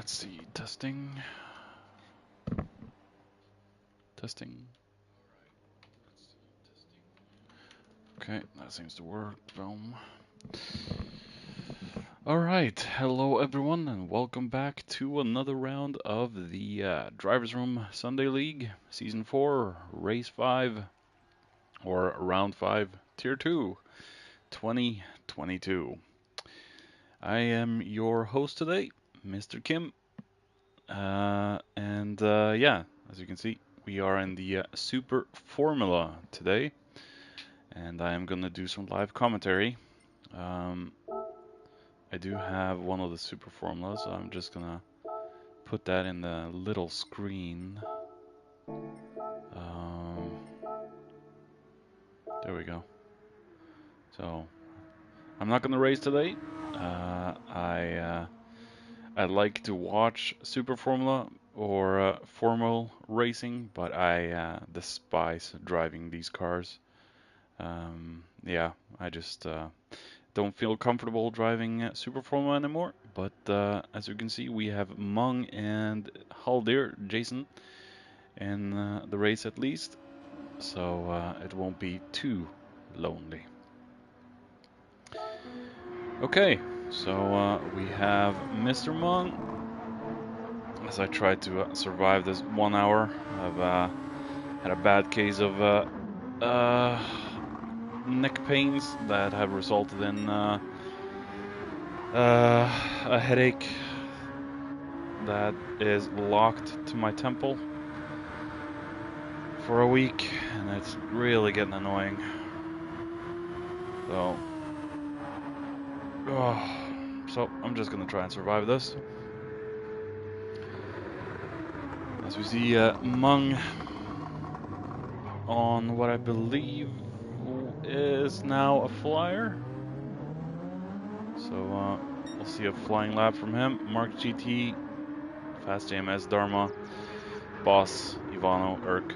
Let's see, testing. Testing. Okay, that seems to work. Boom. Alright, hello everyone, and welcome back to another round of the Drivers Room Sunday League, Season 4, Race 5, or Round 5, Tier 2, 2022. I am your host today, Mr. Kim, yeah, as you can see, we are in the Super Formula today, and I am going to do some live commentary. I do have one of the Super Formulas, so I'm just gonna put that in the little screen. There we go. So I'm not gonna race today. I like to watch Super Formula or formal racing, but I despise driving these cars. Yeah, I just don't feel comfortable driving Super Formula anymore, but as you can see, we have Mung and Haldir, Jason, in the race at least, so it won't be too lonely. Okay, so we have Mr. Mung. As I try to survive this 1 hour, I've had a bad case of neck pains that have resulted in a headache that is locked to my temple for a week, and it's really getting annoying. So I'm just gonna try and survive this. As we see Mung on what I believe is now a flyer. So we'll see a flying lap from him. Mark GT, Fast JMS, Dharma, Boss, Ivano, Urk.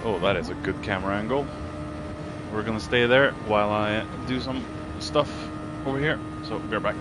Oh, that is a good camera angle. We're gonna stay there while I do some stuff over here. So, be right back.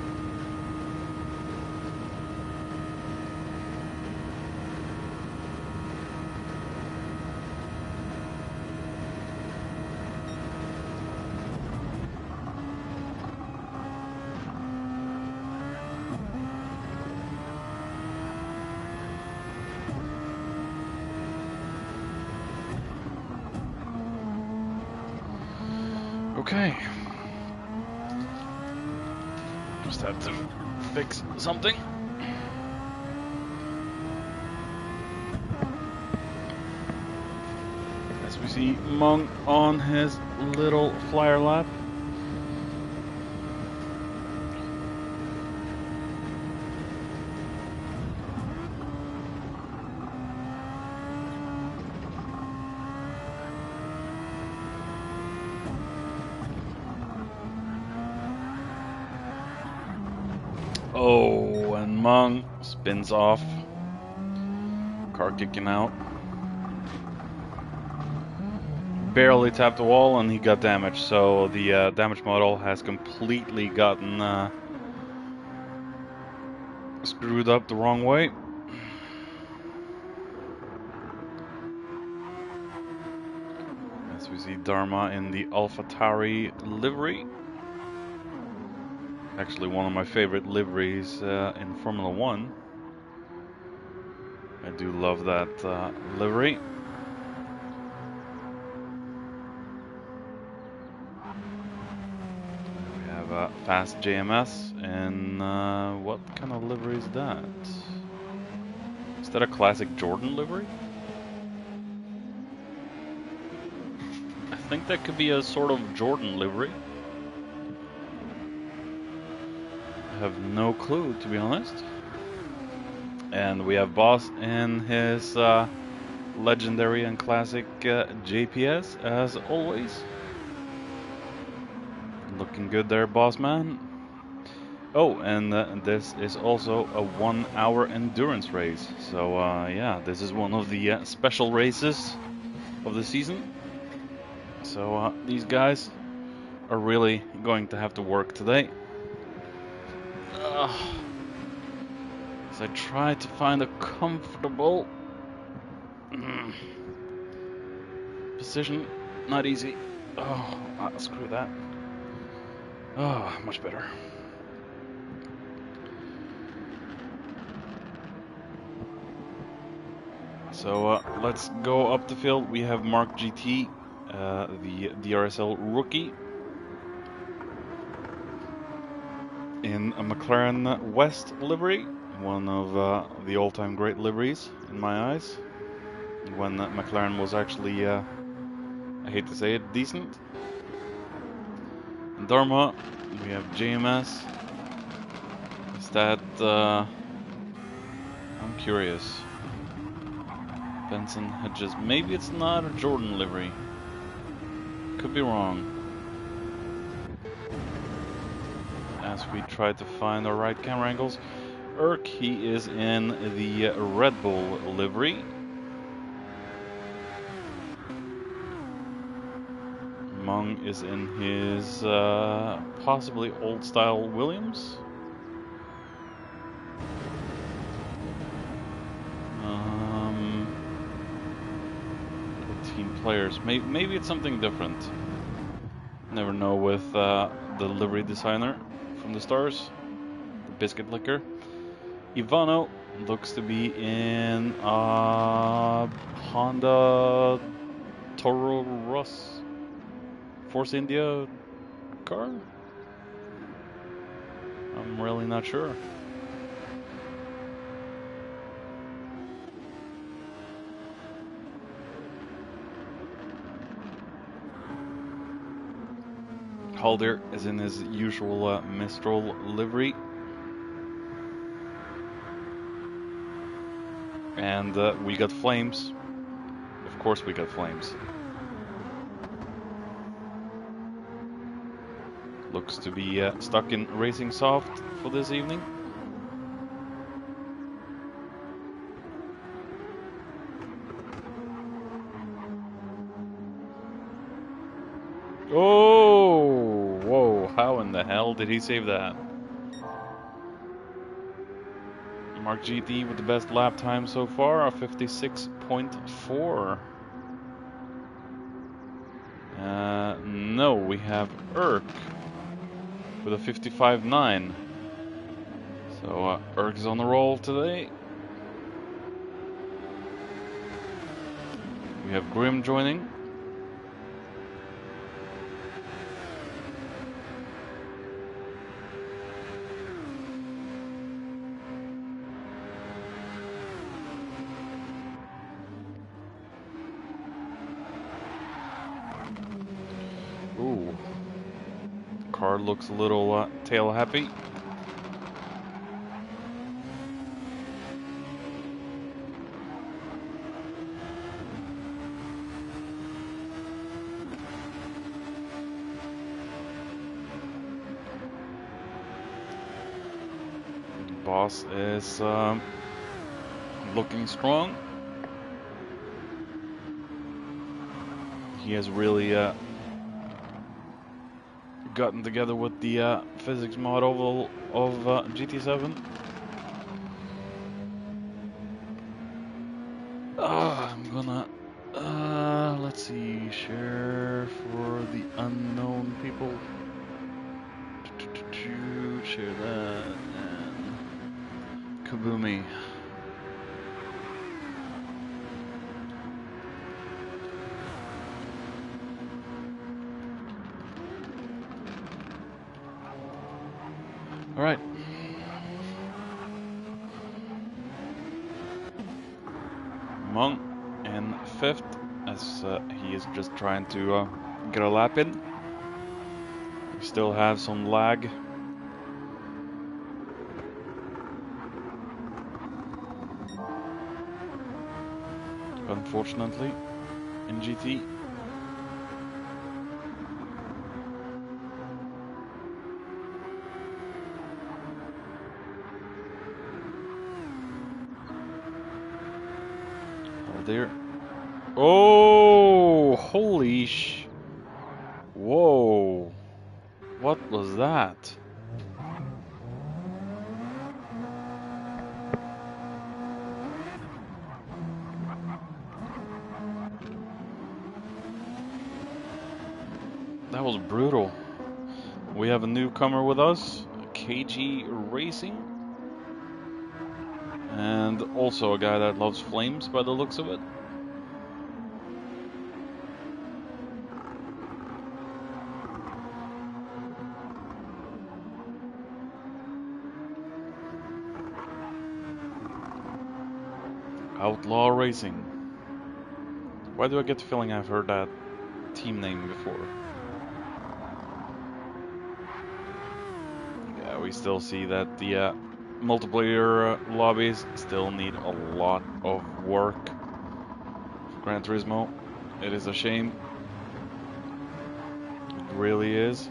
Okay. Just have to fix something. As we see Mung on his little flyer lap. Oh, and Mung spins off. Car kicking out. Barely tapped the wall and he got damaged, so the damage model has completely gotten screwed up the wrong way. As we see Dharma in the AlphaTauri livery. Actually one of my favorite liveries in Formula 1. I do love that livery. We have a Fast JMS, and what kind of livery is that? Is that a classic Jordan livery? I think that could be a sort of Jordan livery. I have no clue, to be honest. And we have Boss in his legendary and classic JPS, as always. Looking good there, Boss man. Oh, and this is also a 1 hour endurance race. So yeah, this is one of the special races of the season. So these guys are really going to have to work today. As I try to find a comfortable position. Not easy. Oh, screw that. Oh, much better. So let's go up the field. We have Mark GT, the DRSL rookie, in a McLaren West livery, one of the all-time great liveries in my eyes. When McLaren was actually, I hate to say it, decent. In Dharma, we have JMS. Is that, I'm curious. Benson Hedges. Maybe it's not a Jordan livery. Could be wrong. As we try to find our right camera angles. Urk, he is in the Red Bull livery. Mung is in his possibly old style Williams. Team players. Maybe it's something different. Never know with the livery designer from the stars, the biscuit licker. Ivano looks to be in Honda Toro Rosso Force India car? I'm really not sure. Halder is in his usual Mistral livery. And we got flames. Of course we got flames. Looks to be stuck in Racing Soft for this evening. Oh, whoa, how in the hell did he save that? Mark GT with the best lap time so far, a 56.4. No, we have Urk with a 55.9. So Urk is on the roll today. We have Grim joining. Ooh, the car looks a little tail happy. Boss is looking strong. He has really gotten together with the physics mod oval of GT7. I'm gonna let's see, share for the unknown people. Share that and kaboomy. All right. Mung in 5th as he is just trying to get a lap in. We still have some lag. Unfortunately, in GT. There. Oh, holy sh... Whoa. What was that? That was brutal. We have a newcomer with us, KG Racing. And also a guy that loves flames by the looks of it. Outlaw Racing. Why do I get the feeling I've heard that team name before? Yeah, we still see that the multiplayer lobbies still need a lot of work for Gran Turismo. It is a shame. It really is.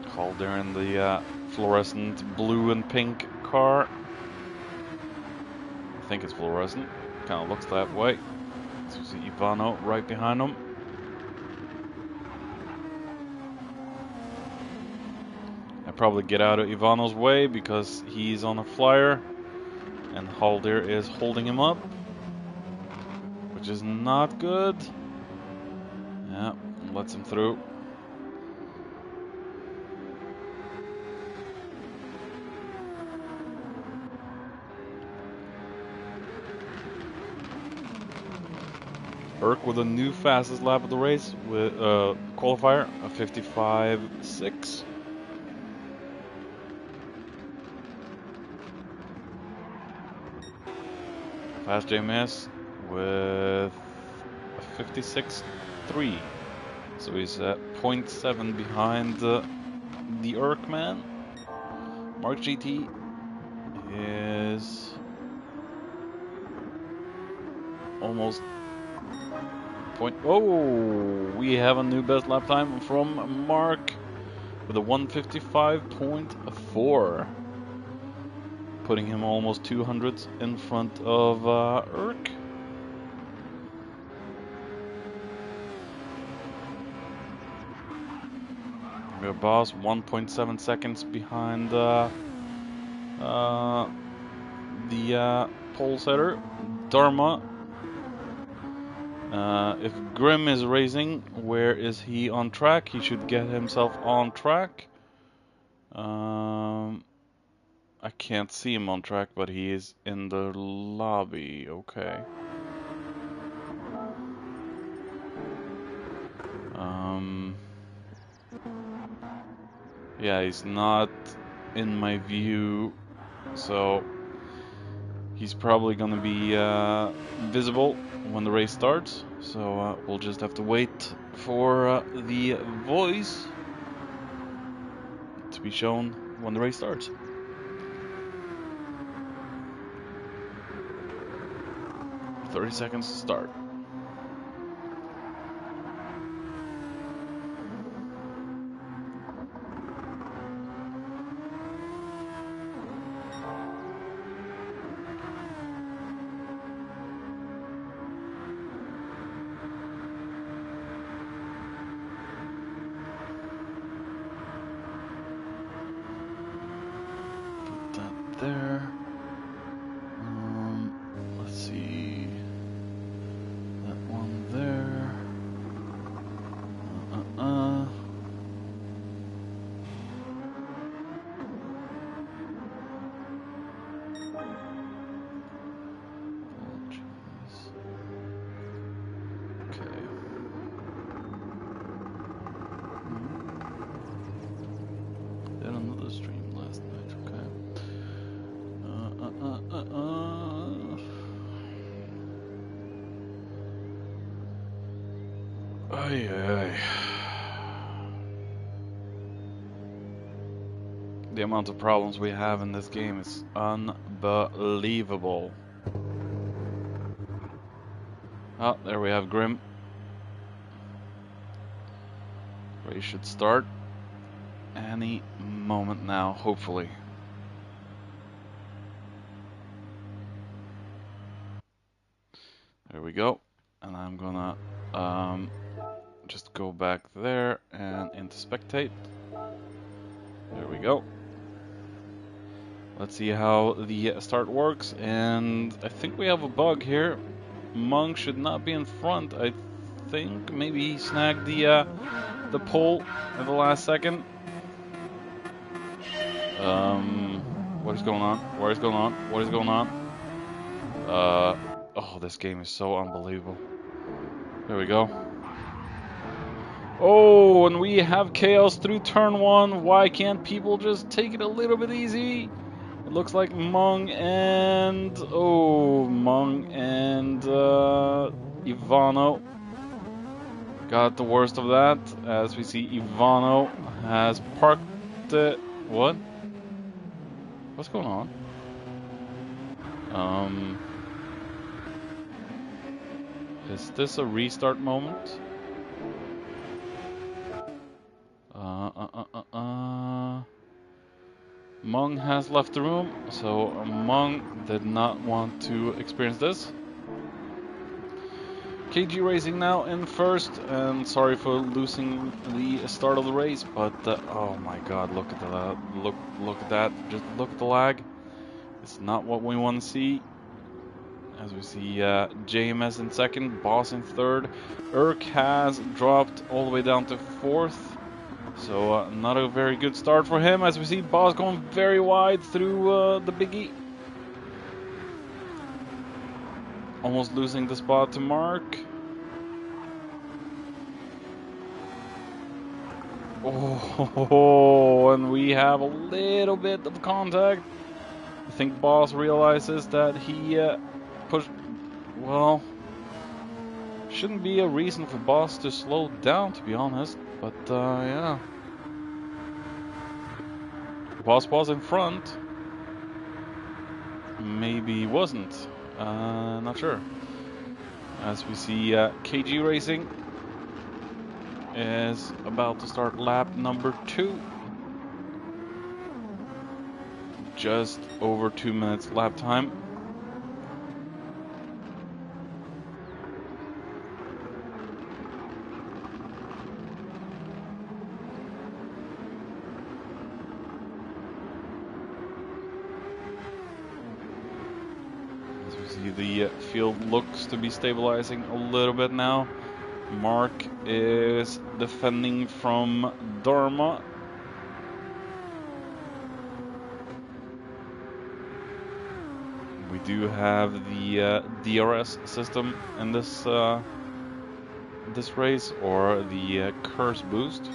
Calder in the fluorescent blue and pink car. I think it's fluorescent. Kind of looks that way. So you see Ivano right behind him. I probably get out of Ivano's way because he's on a flyer and Haldir is holding him up, which is not good. Yeah, lets him through. Urk with a new fastest lap of the race with qualifier, a 55.6. Fast JMS with a 56.3. So he's at 0.7 behind the Urk man. Mark GT is almost point. Oh, we have a new best lap time from Mark with a 155.4, putting him almost 200 in front of Urk. We have Boss 1.7 seconds behind the pole setter Dharma. If Grim is racing, where is he on track? He should get himself on track. I can't see him on track, but he is in the lobby. Okay. Yeah, he's not in my view, so he's probably gonna be visible when the race starts. So we'll just have to wait for the voice to be shown when the race starts. 30 seconds to start. Put that there. Let's see. That one there. The amount of problems we have in this game is unbelievable. Oh, there we have Grim. Race should start any moment now, hopefully. There we go. And I'm gonna just go back there and into spectate. There we go. Let's see how the start works, and I think we have a bug here. Monk should not be in front. I think maybe he snagged the pole at the last second. What is going on? What is going on? What is going on? Oh, this game is so unbelievable. There we go. Oh, and we have chaos through turn one. Why can't people just take it a little bit easy? It looks like Mung and Ivano got the worst of that, as we see Ivano has parked it. What? What's going on? Is this a restart moment? Mung has left the room, so Mung did not want to experience this. KG Racing now in first, and sorry for losing the start of the race, but oh my god, look at that! Look at that! Just look at the lag. It's not what we want to see. As we see JMS in second, Boss in third. Urk has dropped all the way down to fourth. So not a very good start for him, as we see Boss going very wide through the biggie. Almost losing the spot to Mark. Oh, and we have a little bit of contact. I think Boss realizes that he pushed, well, shouldn't be a reason for Boss to slow down, to be honest, but yeah. Boss was in front. Maybe wasn't. Not sure. As we see KG Racing is about to start lap number 2. Just over 2 minutes lap time. The field looks to be stabilizing a little bit now. Mark is defending from Dharma. We do have the DRS system in this this race, or the curse boost.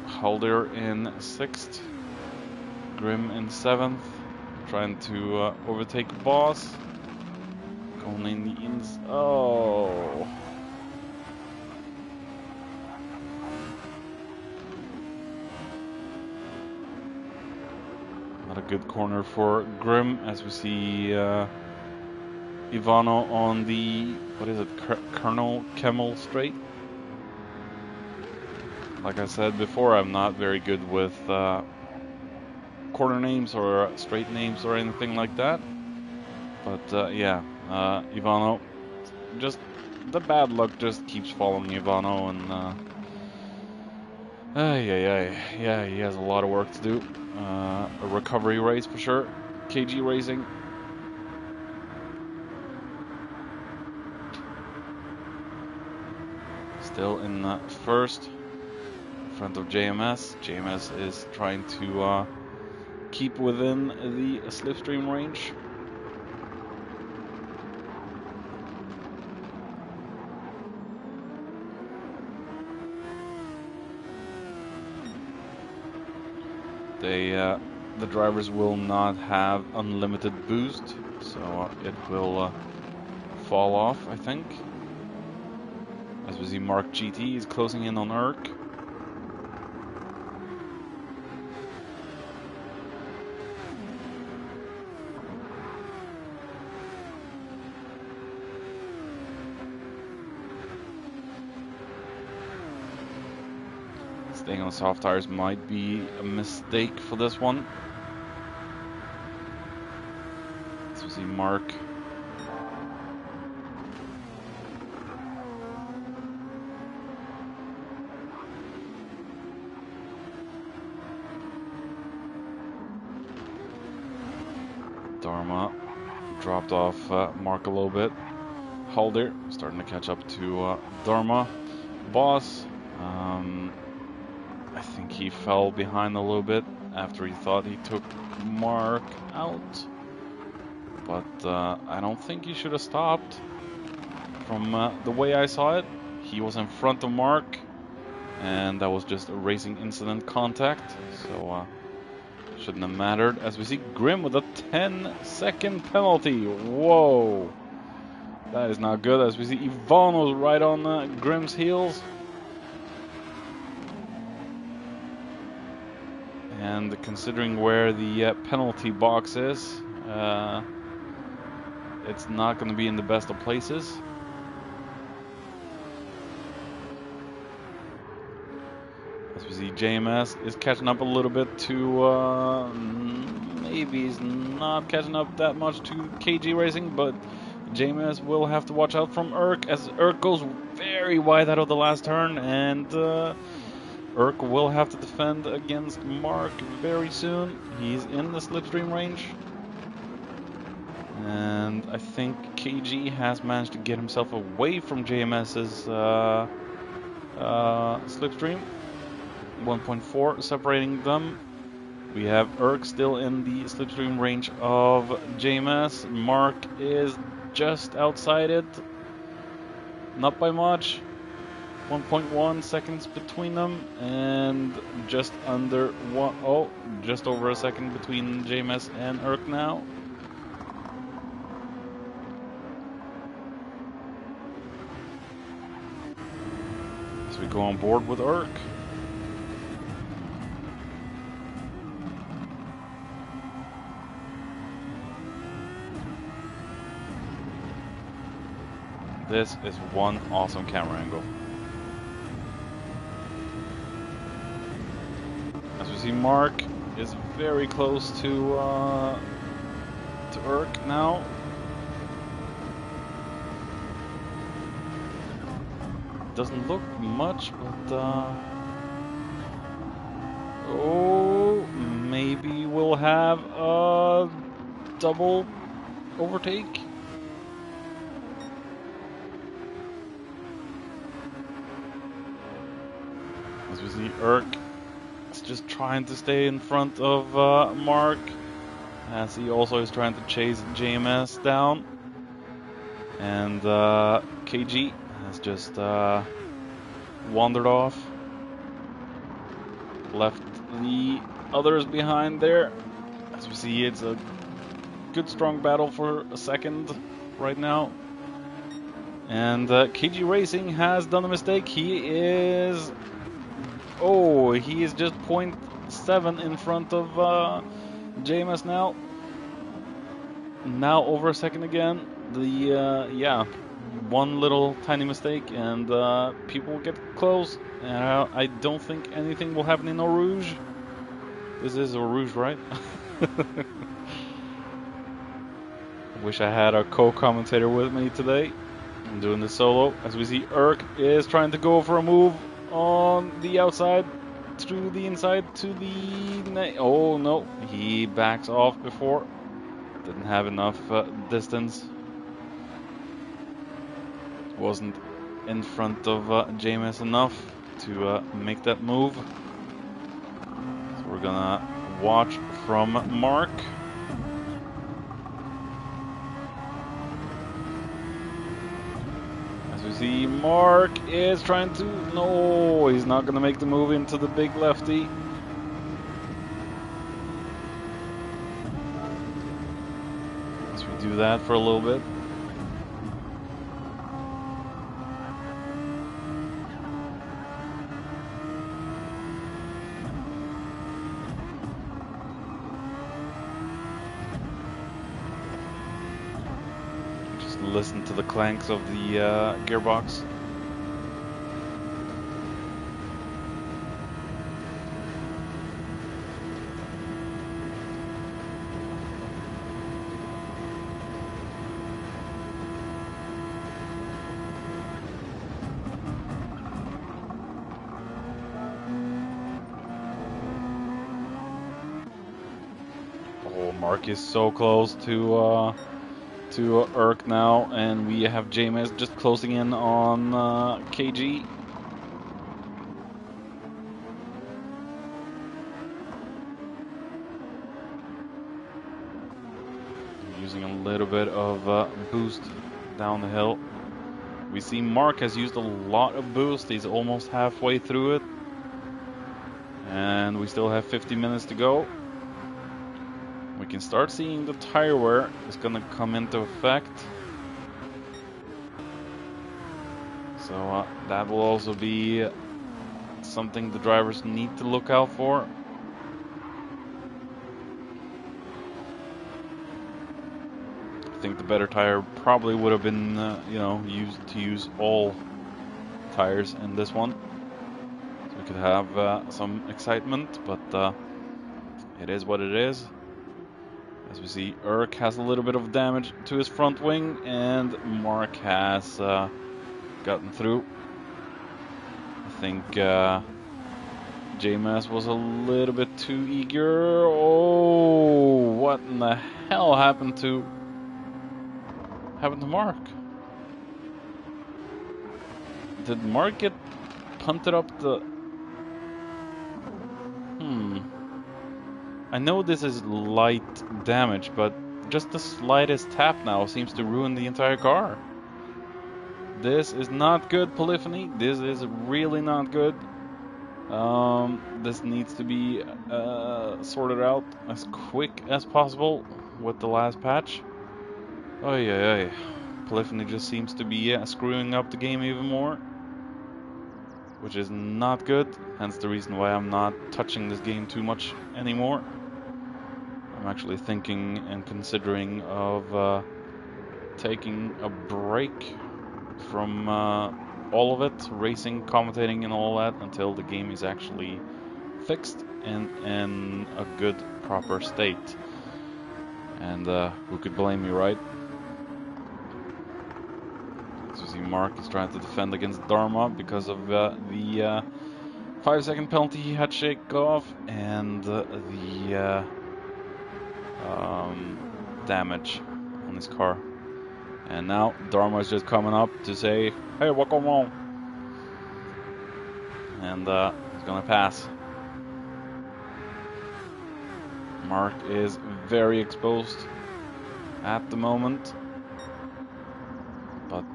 Halder in 6th, Grim in 7th. Trying to overtake Boss. Going in the ins. Oh. Not a good corner for Grim, as we see Ivano on the, what is it, Colonel Kemmel straight. Like I said before, I'm not very good with corner names or straight names or anything like that, but yeah, Ivano, just the bad luck just keeps following Ivano, and yeah, he has a lot of work to do. A recovery race for sure. KG Racing still in first, in front of JMS. JMS is trying to keep within the slipstream range. The drivers will not have unlimited boost, so it will fall off, I think. As we see, Mark GT is closing in on Urk. Staying on soft tires might be a mistake for this one. So we see see Mark. Dharma dropped off Mark a little bit. Halder starting to catch up to Dharma. Boss, I think he fell behind a little bit after he thought he took Mark out. But I don't think he should have stopped. From the way I saw it, he was in front of Mark, and that was just a racing incident contact. So shouldn't have mattered. As we see Grim with a 10-second penalty. Whoa. That is not good. As we see Ivano's right on Grim's heels. And considering where the penalty box is, it's not going to be in the best of places. As we see JMS is catching up a little bit to, maybe he's not catching up that much to KG Racing, but JMS will have to watch out from Urk, as Urk goes very wide out of the last turn, and Urk will have to defend against Mark very soon. He's in the slipstream range. And I think KG has managed to get himself away from JMS's slipstream. 1.4 separating them. We have Urk still in the slipstream range of JMS. Mark is just outside it. Not by much. 1.1 seconds between them, and just under one, oh, just over a second between JMS and Urk now. As we go on board with Urk. This is one awesome camera angle. As we see, Mark is very close to Urk now. Doesn't look much, but oh, maybe we'll have a double overtake. As we see, Urk is just trying to stay in front of Mark, as he also is trying to chase JMS down. And KG has just wandered off, left the others behind there. As we see, it's a good strong battle for a second right now. And KG Racing has done a mistake. He is just 0.7 in front of JMS now. Now over a second again. The one little tiny mistake, and people get close. I don't think anything will happen in Eau Rouge. This is Eau Rouge, right? Wish I had a co-commentator with me today. I'm doing this solo. As we see, Urk is trying to go for a move on the outside, through the inside to the... Oh no, he backs off before. Didn't have enough distance. Wasn't in front of JMS enough to make that move. So we're gonna watch from Mark. As we see, Mark is trying to... No, he's not gonna make the move into the big lefty. As we do that for a little bit. Listen to the clanks of the gearbox. Mark is so close to Urk now, and we have James just closing in on KG. Using a little bit of boost down the hill. We see Mark has used a lot of boost. He's almost halfway through it. And we still have 50 minutes to go. We can start seeing the tire wear is going to come into effect. So that will also be something the drivers need to look out for. I think the better tire probably would have been, used to use all tires in this one. So we could have some excitement, but it is what it is. As we see, Urk has a little bit of damage to his front wing, and Mark has gotten through. I think JMS was a little bit too eager. Oh, what in the hell happened to Mark? Did Mark get punted up the... I know this is light damage, but just the slightest tap now seems to ruin the entire car. This is not good, Polyphony. This is really not good. This needs to be sorted out as quick as possible with the last patch. Oh yeah, Polyphony just seems to be screwing up the game even more, which is not good. Hence the reason why I'm not touching this game too much anymore. I'm actually thinking and considering of taking a break from all of it, racing, commentating and all that, until the game is actually fixed and in a good, proper state. And who could blame me, right? So you see Mark is trying to defend against Dharma because of the 5-second penalty he had shake off, and the damage on his car. And now Dharma is just coming up to say, hey, what going on? And he's gonna pass. Mark is very exposed at the moment, but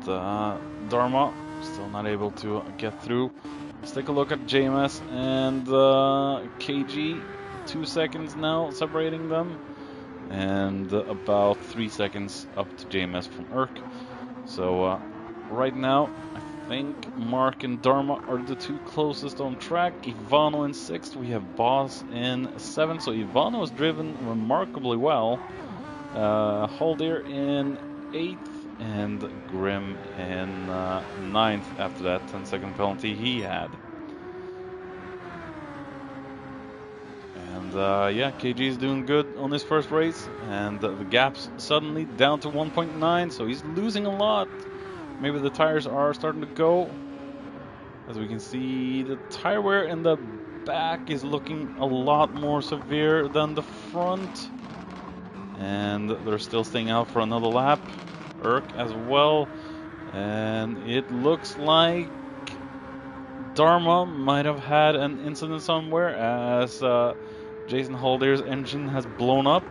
Dharma still not able to get through. Let's take a look at JMS and KG. 2 seconds now separating them, and about 3 seconds up to JMS from Urk. So right now I think Mark and Dharma are the two closest on track. Ivano in 6th, we have Boss in 7th. So Ivano has driven remarkably well. Haldir in 8th, and Grim in 9th after that 10-second penalty he had. And yeah, KG is doing good on his first race, and the gap's suddenly down to 1.9, so he's losing a lot. Maybe the tires are starting to go. As we can see, the tire wear in the back is looking a lot more severe than the front. And they're still staying out for another lap. Urk as well. And it looks like Dharma might have had an incident somewhere, as Jason Haldir's engine has blown up.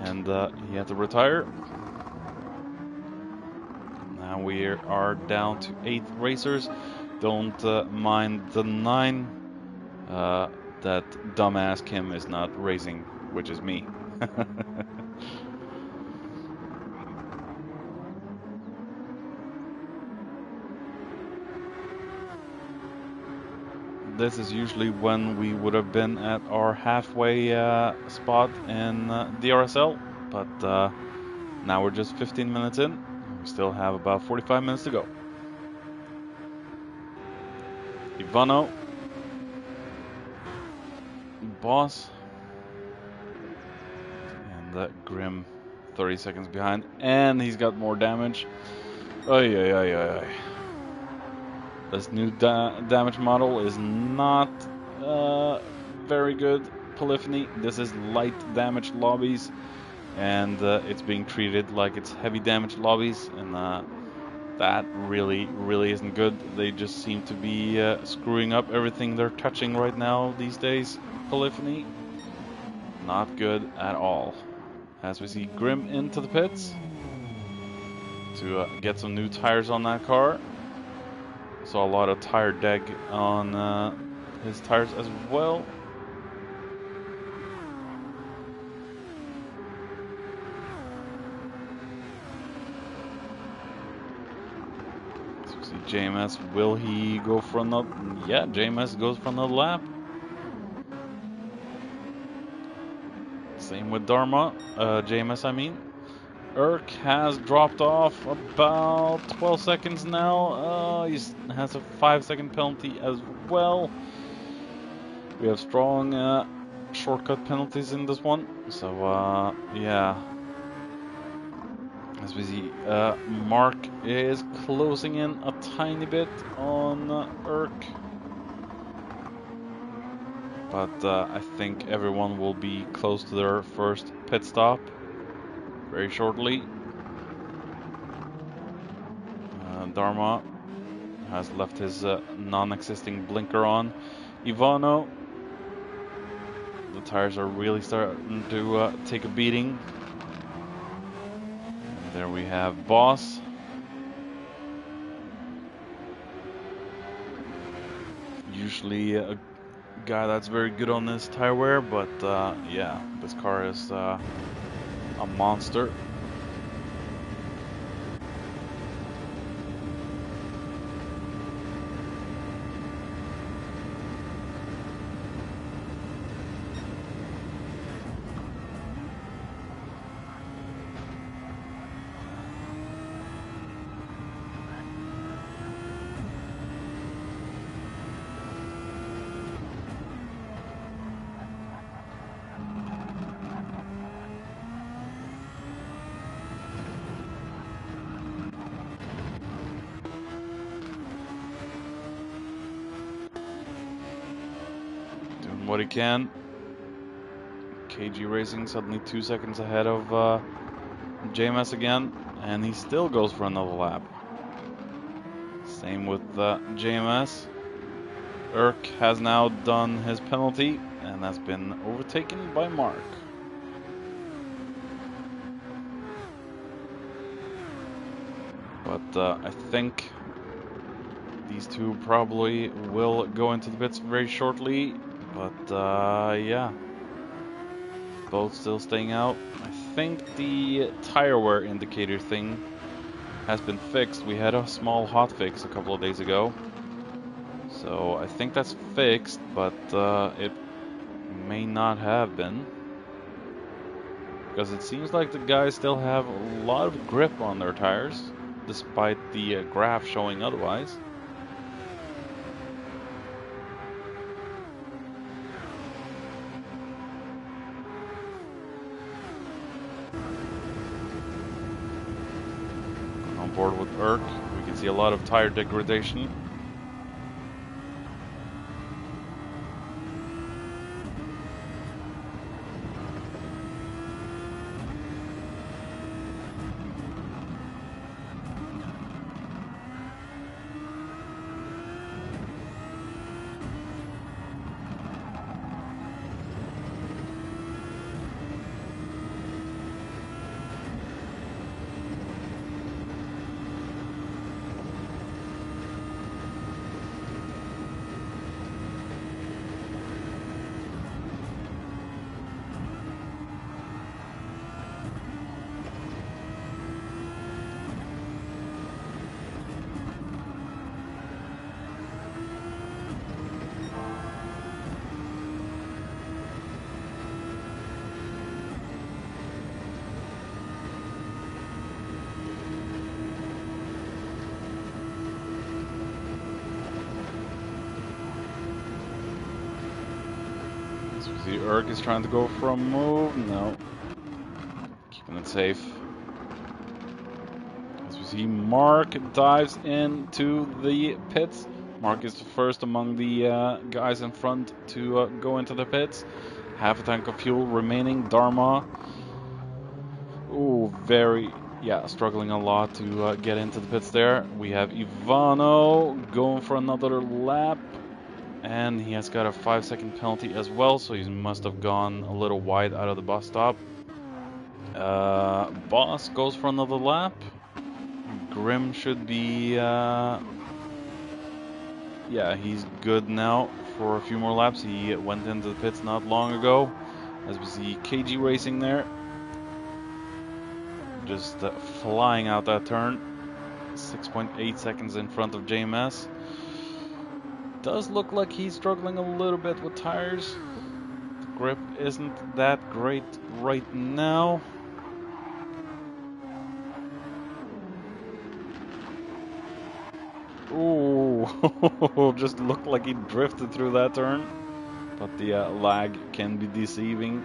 And he had to retire. Now we are down to 8 racers. Don't mind the 9. That dumbass Kim is not racing, which is me. This is usually when we would have been at our halfway spot in DRSL, but now we're just 15 minutes in. We still have about 45 minutes to go. Ivano, Boss, and Grim 30 seconds behind, and he's got more damage. Ay, ay, ay, ay, ay. This new damage model is not very good. polyphony. This is light damage lobbies, and it's being treated like it's heavy damage lobbies, and that really isn't good. They just seem to be screwing up everything they're touching right now these days. Polyphony, not good at all. As we see Grim into the pits to get some new tires on that car. Saw a lot of tire deg on his tires as well. So we see JMS, will he go for another? Yeah, JMS goes for another lap. Same with Dharma, JMS I mean. Urk has dropped off about 12 seconds now. He has a 5-second penalty as well. We have strong shortcut penalties in this one. So, yeah. As we see, Mark is closing in a tiny bit on Urk. But I think everyone will be close to their first pit stop very shortly. Dharma has left his non-existing blinker on. Ivano, the tires are really starting to take a beating. And there we have Boss. Usually a guy that's very good on this tire wear, but yeah, this car is a monster. What he can. KG Racing suddenly 2 seconds ahead of JMS again, and he still goes for another lap. Same with JMS. Urk has now done his penalty and has been overtaken by Mark. But I think these two probably will go into the pits very shortly. But yeah, both still staying out. I think the tire wear indicator thing has been fixed. We had a small hotfix a couple of days ago, so I think that's fixed, but it may not have been, because it seems like the guys still have a lot of grip on their tires, despite the graph showing otherwise. On board with Urk, we can see a lot of tire degradation. See, Urk is trying to go for a move. No. Keeping it safe. As we see, Mark dives into the pits. Mark is the first among the guys in front to go into the pits. half a tank of fuel remaining. Dharma, ooh, struggling a lot to get into the pits there. We have Ivano going for another lap, and he has got a 5-second penalty as well, so he must have gone a little wide out of the bus stop. Boss goes for another lap. Grim should be, yeah, he's good now for a few more laps. He went into the pits not long ago. As we see KG Racing there, just flying out that turn. 6.8 seconds in front of JMS. Does look like he's struggling a little bit with tires. The grip isn't that great right now. Ooh, just looked like he drifted through that turn. But the lag can be deceiving.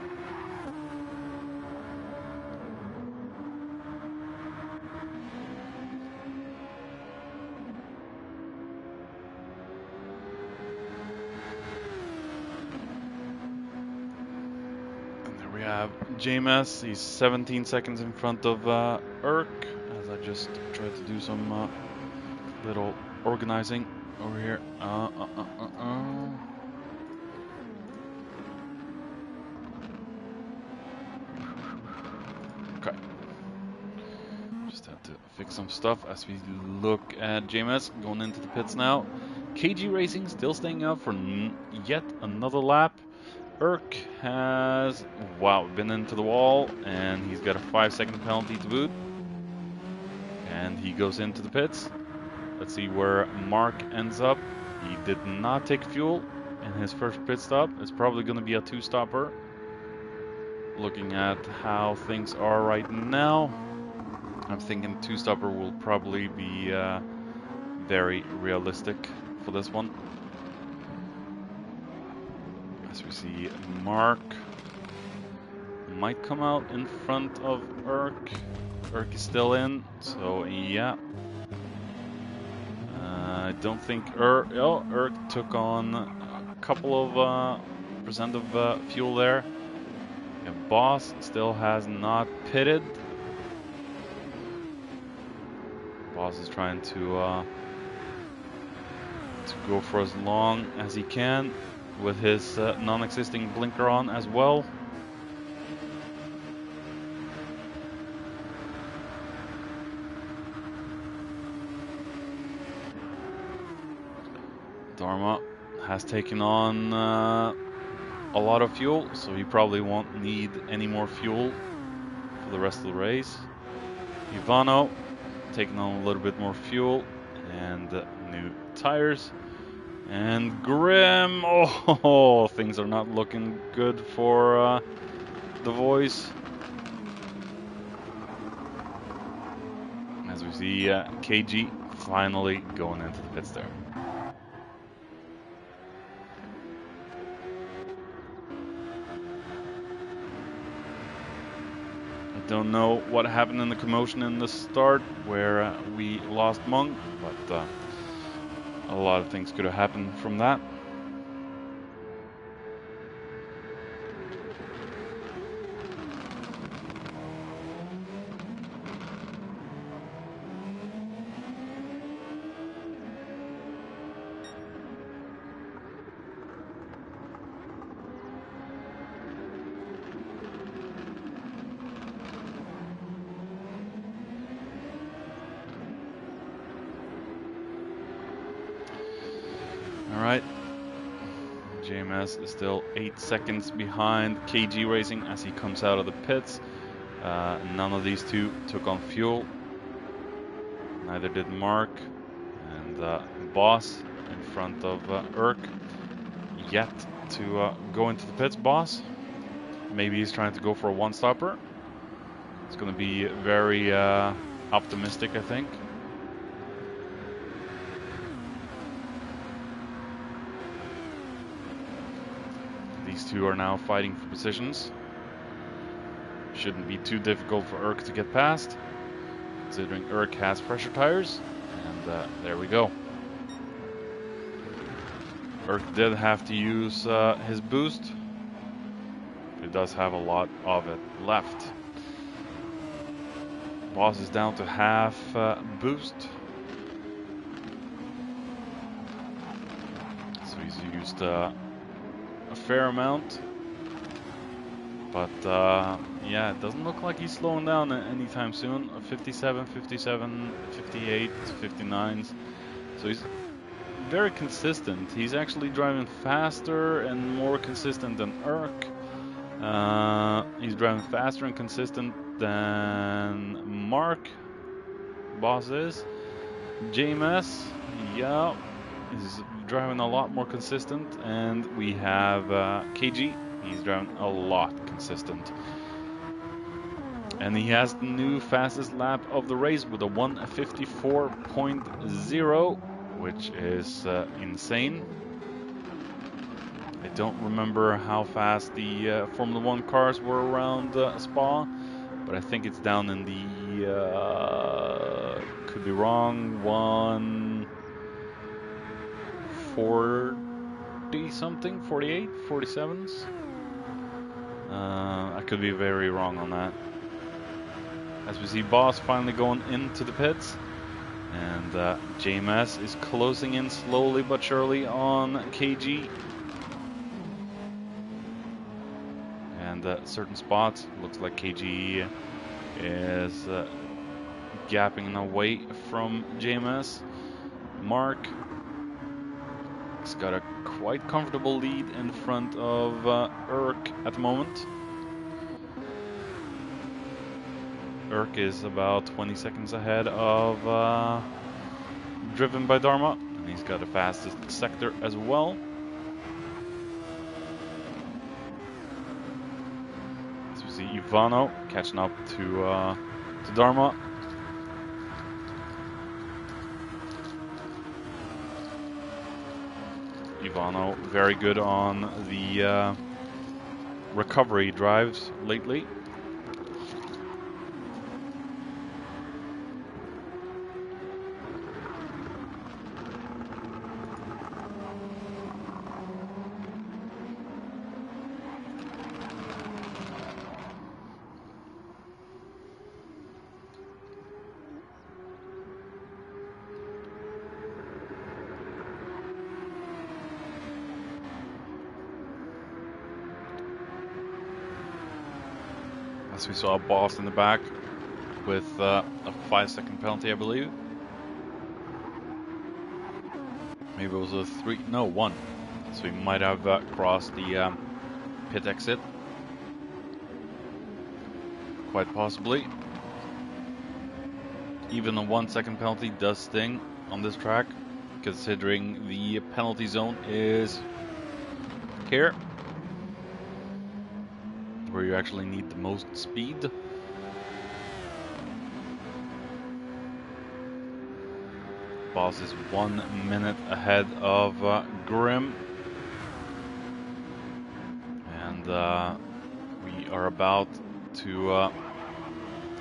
And there we have JMS. He's 17 seconds in front of Urk, as I just tried to do some little organizing over here. Okay. Just have to fix some stuff as we look at JMS going into the pits now. KG Racing still staying out for yet another lap. Urk has, wow, been into the wall, and he's got a 5-second penalty to boot. And he goes into the pits. Let's see where Mark ends up. He did not take fuel in his first pit stop. It's probably going to be a 2-stopper. Looking at how things are right now, I'm thinking 2-stopper will probably be very realistic for this one. As we see, Mark might come out in front of Urk. Urk is still in, so yeah. I don't think Urk took on a couple of percent of fuel there. Yeah, Boss still has not pitted. Boss is trying to go for as long as he can with his non-existing blinker on as well. Dharma has taken on a lot of fuel, so he probably won't need any more fuel for the rest of the race. Ivano taking on a little bit more fuel and new tires. And Grim, oh, things are not looking good for the voice. As we see KG finally going into the pits there. Don't know what happened in the commotion in the start where we lost Monk, but a lot of things could have happened from that. Alright, JMS is still 8 seconds behind KG Racing as he comes out of the pits. None of these two took on fuel. Neither did Mark. And Boss in front of Urk. Yet to go into the pits, Boss. Maybe he's trying to go for a 1-stopper. It's going to be very optimistic, I think. These two are now fighting for positions. Shouldn't be too difficult for Urk to get past, considering Urk has fresher tires. And there we go. Urk did have to use his boost It does have a lot of it left. Boss is down to half boost. So he's used a fair amount. But yeah, it doesn't look like he's slowing down anytime soon. 57, 57, 58, 59s. So he's very consistent. He's actually driving faster and more consistent than Urk. He's driving faster and consistent than Mark. Boss is. JMS, yeah, is driving a lot more consistent. And we have KG. He's driving a lot consistent. And he has the new fastest lap of the race with a 1:54.0, which is insane. I don't remember how fast the Formula 1 cars were around Spa, but I think it's down in the, could be wrong, 140 something, 48, 47s. I could be very wrong on that. As we see Boss finally going into the pits, and JMS is closing in slowly but surely on KG. And certain spots, looks like KG is gapping away from JMS. Mark has got a quite comfortable lead in front of Urk at the moment. Urk is about 20 seconds ahead of Driven by Dharma, and he's got the fastest sector as well. As we see Ivano catching up to Dharma. Ivano very good on the recovery drives lately. As we saw Boss in the back with a 5-second penalty, I believe. Maybe it was a 3, no, 1. So he might have crossed the pit exit. Quite possibly. Even a 1-second penalty does sting on this track, considering the penalty zone is here, where you actually need the most speed. Boss is 1 minute ahead of Grim. And we are about to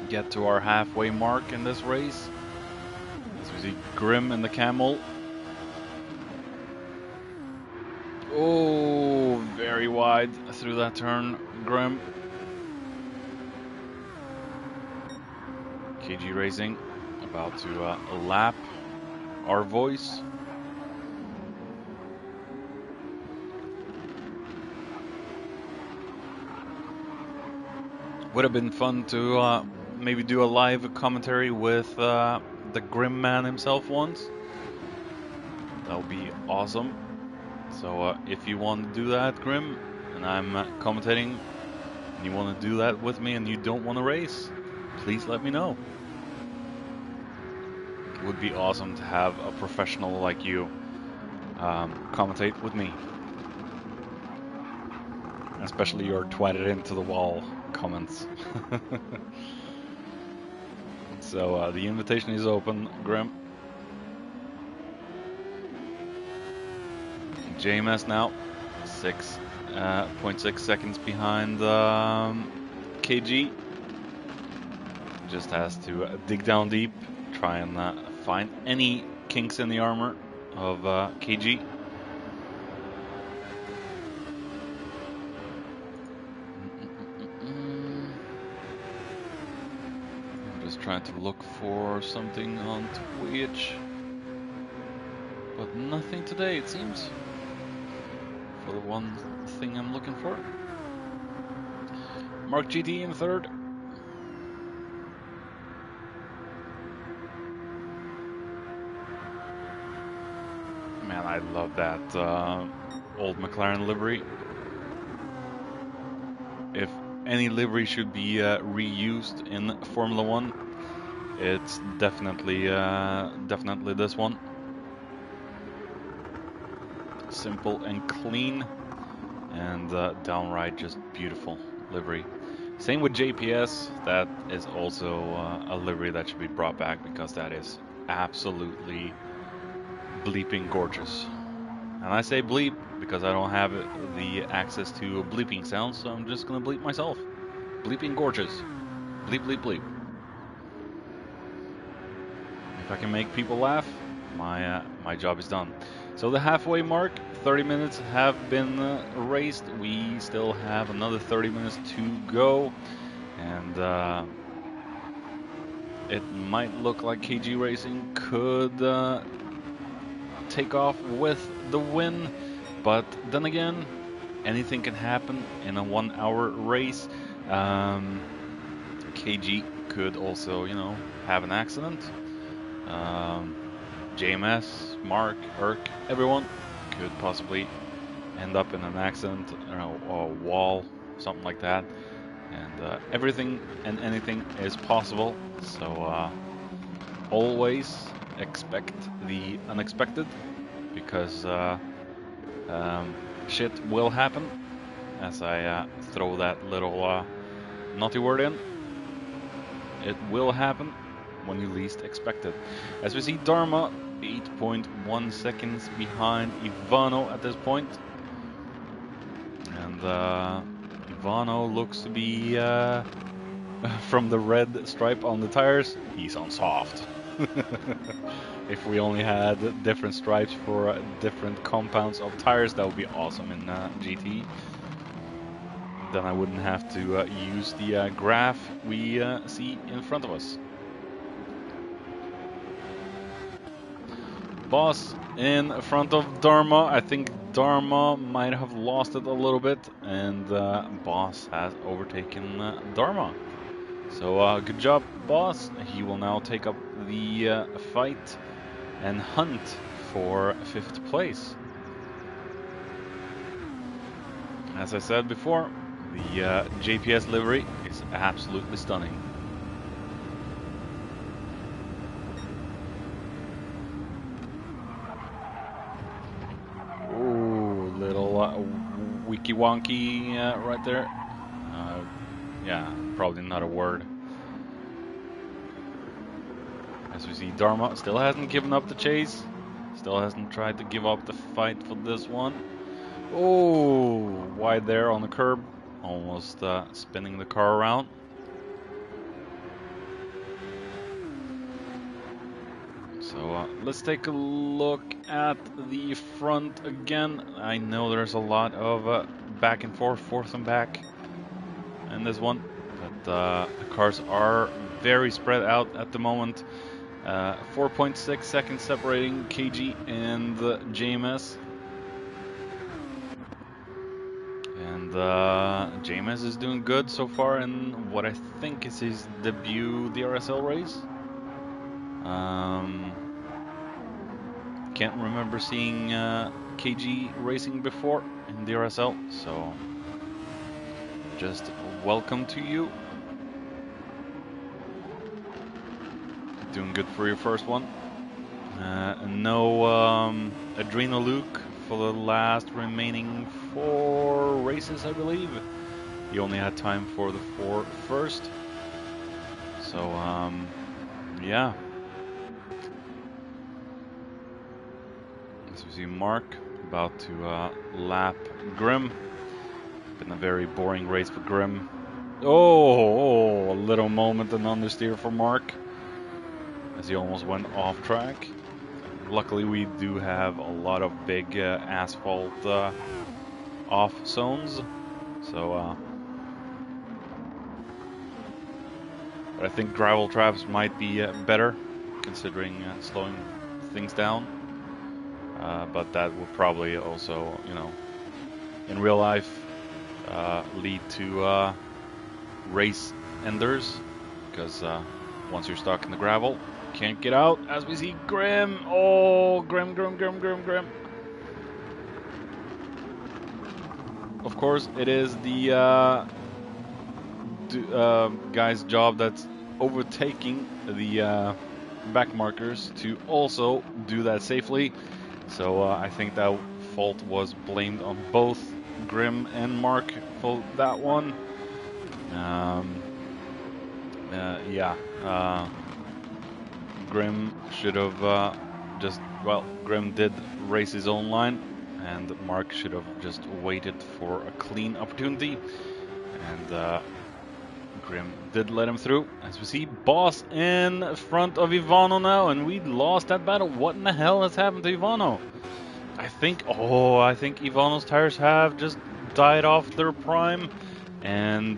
get to our halfway mark in this race. As we see Grim in the Camel. Oh, very wide through that turn, Grim. KG Racing about to lap our voice. Would have been fun to maybe do a live commentary with the Grim Man himself once. That would be awesome. So if you want to do that, Grim, and I'm commentating, and you want to do that with me and you don't want to race, please let me know. It would be awesome to have a professional like you commentate with me. Especially your twatted into the wall comments. So the invitation is open, Grim. JMS now, 6.6 seconds behind KG. Just has to dig down deep, try and find any kinks in the armor of KG. Just trying to look for something on Twitch, but nothing today, it seems, for the one thing I'm looking for. Mark GT in third. Man, I love that old McLaren livery. If any livery should be reused in Formula One, it's definitely this one. Simple and clean, and downright just beautiful livery. Same with JPS. That is also a livery that should be brought back, because that is absolutely bleeping gorgeous. And I say bleep because I don't have the access to bleeping sounds, so I'm just gonna bleep myself. Bleeping gorgeous. Bleep, bleep, bleep. If I can make people laugh, my job is done. So the halfway mark, 30 minutes have been raced. We still have another 30 minutes to go, and it might look like KG Racing could take off with the win, but then again, anything can happen in a 1 hour race. KG could also, you know, have an accident. JMS, Mark, Erk, everyone could possibly end up in an accident, or a wall, something like that. And everything and anything is possible. So always expect the unexpected, because shit will happen. As I throw that little naughty word in, it will happen when you least expect it. As we see, Dharma 8.1 seconds behind Ivano at this point, and Ivano looks to be from the red stripe on the tires, he's on soft. If we only had different stripes for different compounds of tires, that would be awesome in GT. Then I wouldn't have to use the graph we see in front of us. Boss in front of Dharma. I think Dharma might have lost it a little bit, and Boss has overtaken Dharma. So good job, Boss. He will now take up the fight and hunt for 5th place. As I said before, the JPS livery is absolutely stunning. Ooh, little wiki wonky right there. Yeah, probably not a word. As we see, Dharma still hasn't given up the chase. Still hasn't tried to give up the fight for this one. Oh, wide there on the curb. Almost spinning the car around. So let's take a look at the front again. I know there's a lot of back and forth, forth and back in this one, but the cars are very spread out at the moment. 4.6 seconds separating KG and JMS. And JMS is doing good so far in what I think is his debut DRSL race. Can't remember seeing KG racing before in DRSL, so just welcome to you. Doing good for your first one. No Adrenal Luke for the last remaining 4 races, I believe. He only had time for the 4 first. So, yeah. As we see Mark about to lap Grim. Been a very boring race for Grim. Oh, a little moment and understeer for Mark, as he almost went off track. Luckily, we do have a lot of big asphalt off zones, so But I think gravel traps might be better, considering slowing things down. But that would probably also, you know, in real life lead to race enders, because once you're stuck in the gravel, you can't get out. As we see Grim. Oh, Grim. Of course, it is the guy's job that's overtaking the back markers to also do that safely. So I think that fault was blamed on both Grim and Mark for that one. Yeah, Grim should have Grim did race his own line, and Mark should have just waited for a clean opportunity, and Grim did let him through. As we see, Boss in front of Ivano now, and we lost that battle. What in the hell has happened to Ivano? I think Ivano's tires have just died off their prime, and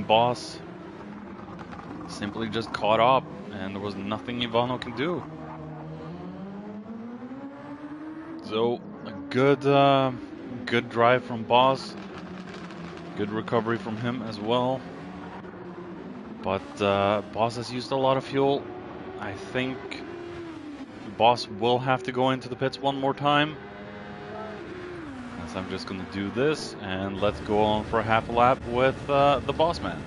Boss simply just caught up, and there was nothing Ivano can do. So a good drive from Boss, good recovery from him as well. But Boss has used a lot of fuel. I think Boss will have to go into the pits one more time. So I'm just gonna do this, and let's go on for a half a lap with the Boss man.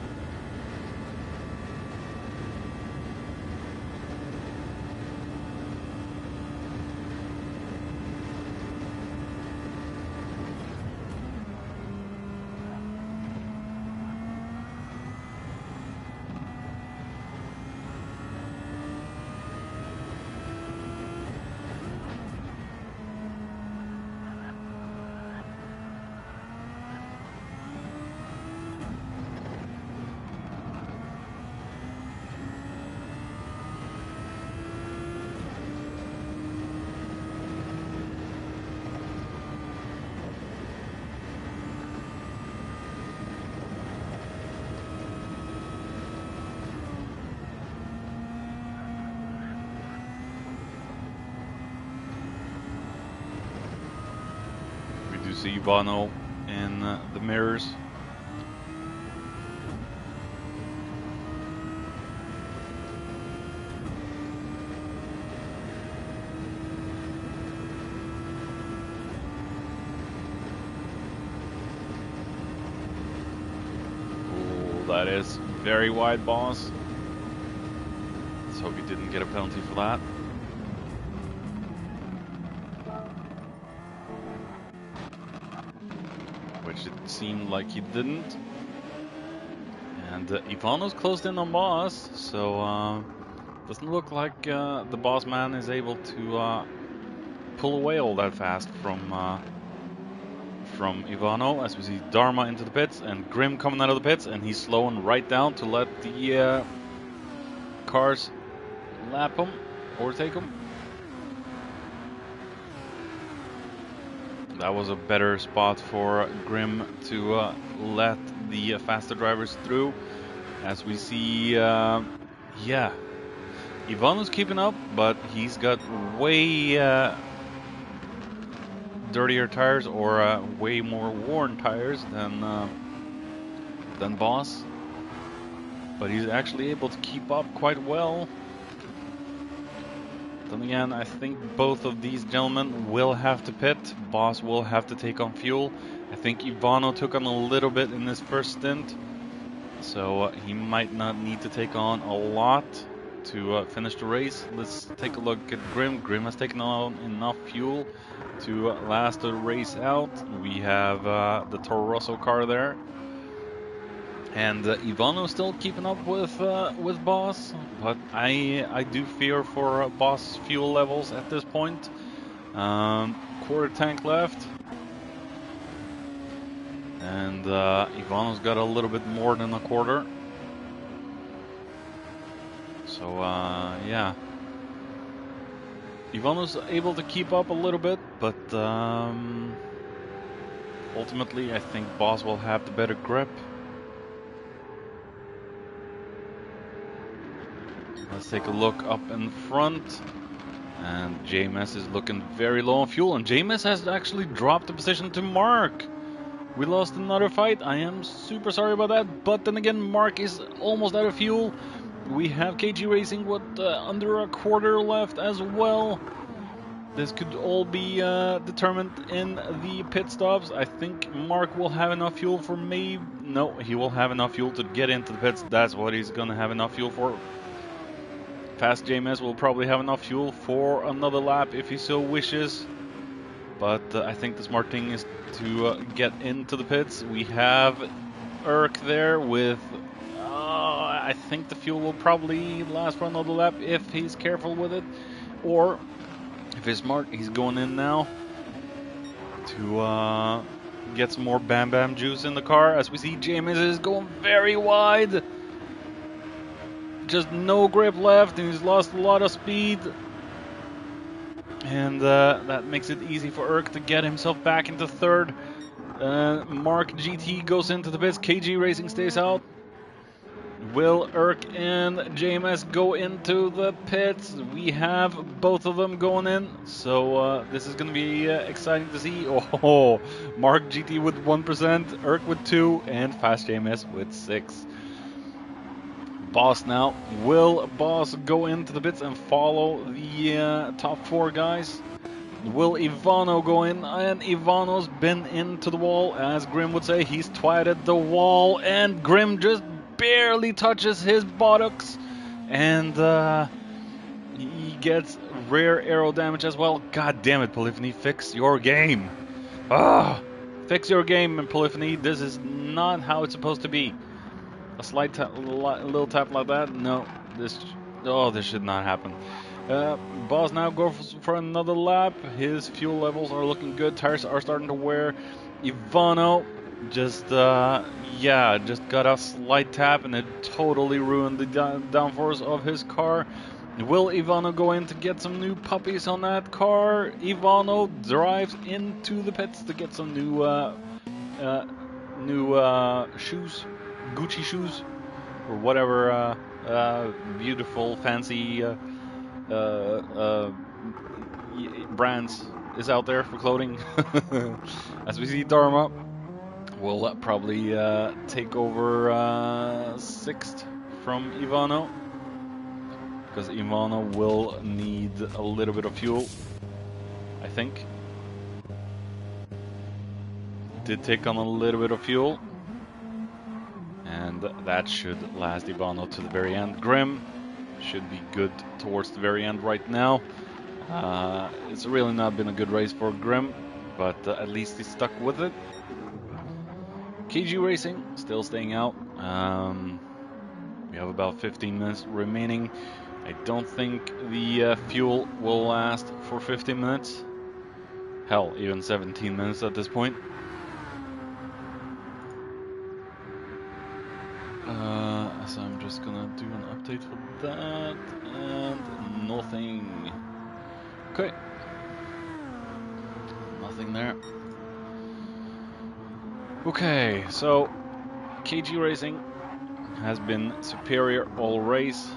See Ivano in the mirrors. Ooh, that is very wide, Boss. Let's hope he didn't get a penalty for that. Which it seemed like he didn't. And Ivano's closed in on Boss, so doesn't look like the Boss man is able to pull away all that fast from Ivano. As we see Dharma into the pits and Grim coming out of the pits, and he's slowing right down to let the cars lap him, overtake him. That was a better spot for Grim to let the faster drivers through. As we see, yeah, Ivano's keeping up, but he's got way dirtier tires, or way more worn tires than Boss. But he's actually able to keep up quite well. Then again, I think both of these gentlemen will have to pit. Boss will have to take on fuel. I think Ivano took on a little bit in this first stint, so he might not need to take on a lot to finish the race. Let's take a look at Grim. Grim has taken on enough fuel to last the race out. We have the Toro Rosso car there. And Ivano still keeping up with Boss, but I do fear for Boss fuel levels at this point. Quarter tank left, and Ivano's got a little bit more than a quarter. So yeah, Ivano's able to keep up a little bit, but ultimately I think Boss will have the better grip. Let's take a look up in front. And JMS is looking very low on fuel. And JMS has actually dropped the position to Mark. We lost another fight. I am super sorry about that. But then again, Mark is almost out of fuel. We have KG Racing with under a quarter left as well. This could all be determined in the pit stops. I think Mark will have enough fuel for me. No, he will have enough fuel to get into the pits. That's what he's going to have enough fuel for. Fast JMS will probably have enough fuel for another lap if he so wishes. But I think the smart thing is to get into the pits. We have Urk there with... I think the fuel will probably last for another lap if he's careful with it. Or, if he's smart, he's going in now to get some more Bam Bam juice in the car. As we see, JMS is going very wide. Just no grip left, and he's lost a lot of speed. And that makes it easy for Urk to get himself back into third. Mark GT goes into the pits. KG Racing stays out. Will Urk and JMS go into the pits? We have both of them going in, so this is going to be exciting to see. Oh, Mark GT with 1%, Urk with 2, and Fast JMS with 6. Boss now. Will Boss go into the pits and follow the top 4 guys? Will Ivano go in? And Ivano's been into the wall, as Grim would say. He's twatted the wall, and Grim just barely touches his buttocks, and he gets rare aero damage as well. God damn it, Polyphony, fix your game. Fix your game, and Polyphony, this is not how it's supposed to be. A slight tap, little tap like that, no, this should not happen. Boss now goes for another lap. His fuel levels are looking good. Tires are starting to wear. Ivano just got a slight tap, and it totally ruined the downforce of his car. Will Ivano go in to get some new puppies on that car? Ivano drives into the pits to get some new shoes, Gucci shoes, or whatever beautiful fancy brands is out there for clothing. As we see, Dharma will probably take over 6th from Ivano, because Ivano will need a little bit of fuel, I think. Did take on a little bit of fuel, and that should last Ivano to the very end. Grim should be good towards the very end right now. It's really not been a good race for Grim, but at least he's stuck with it. KG Racing still staying out. We have about 15 minutes remaining. I don't think the fuel will last for 15 minutes. Hell, even 17 minutes at this point. So I'm just gonna do an update for that, and nothing. Okay. Nothing there. Okay, so KG Racing has been superior all race.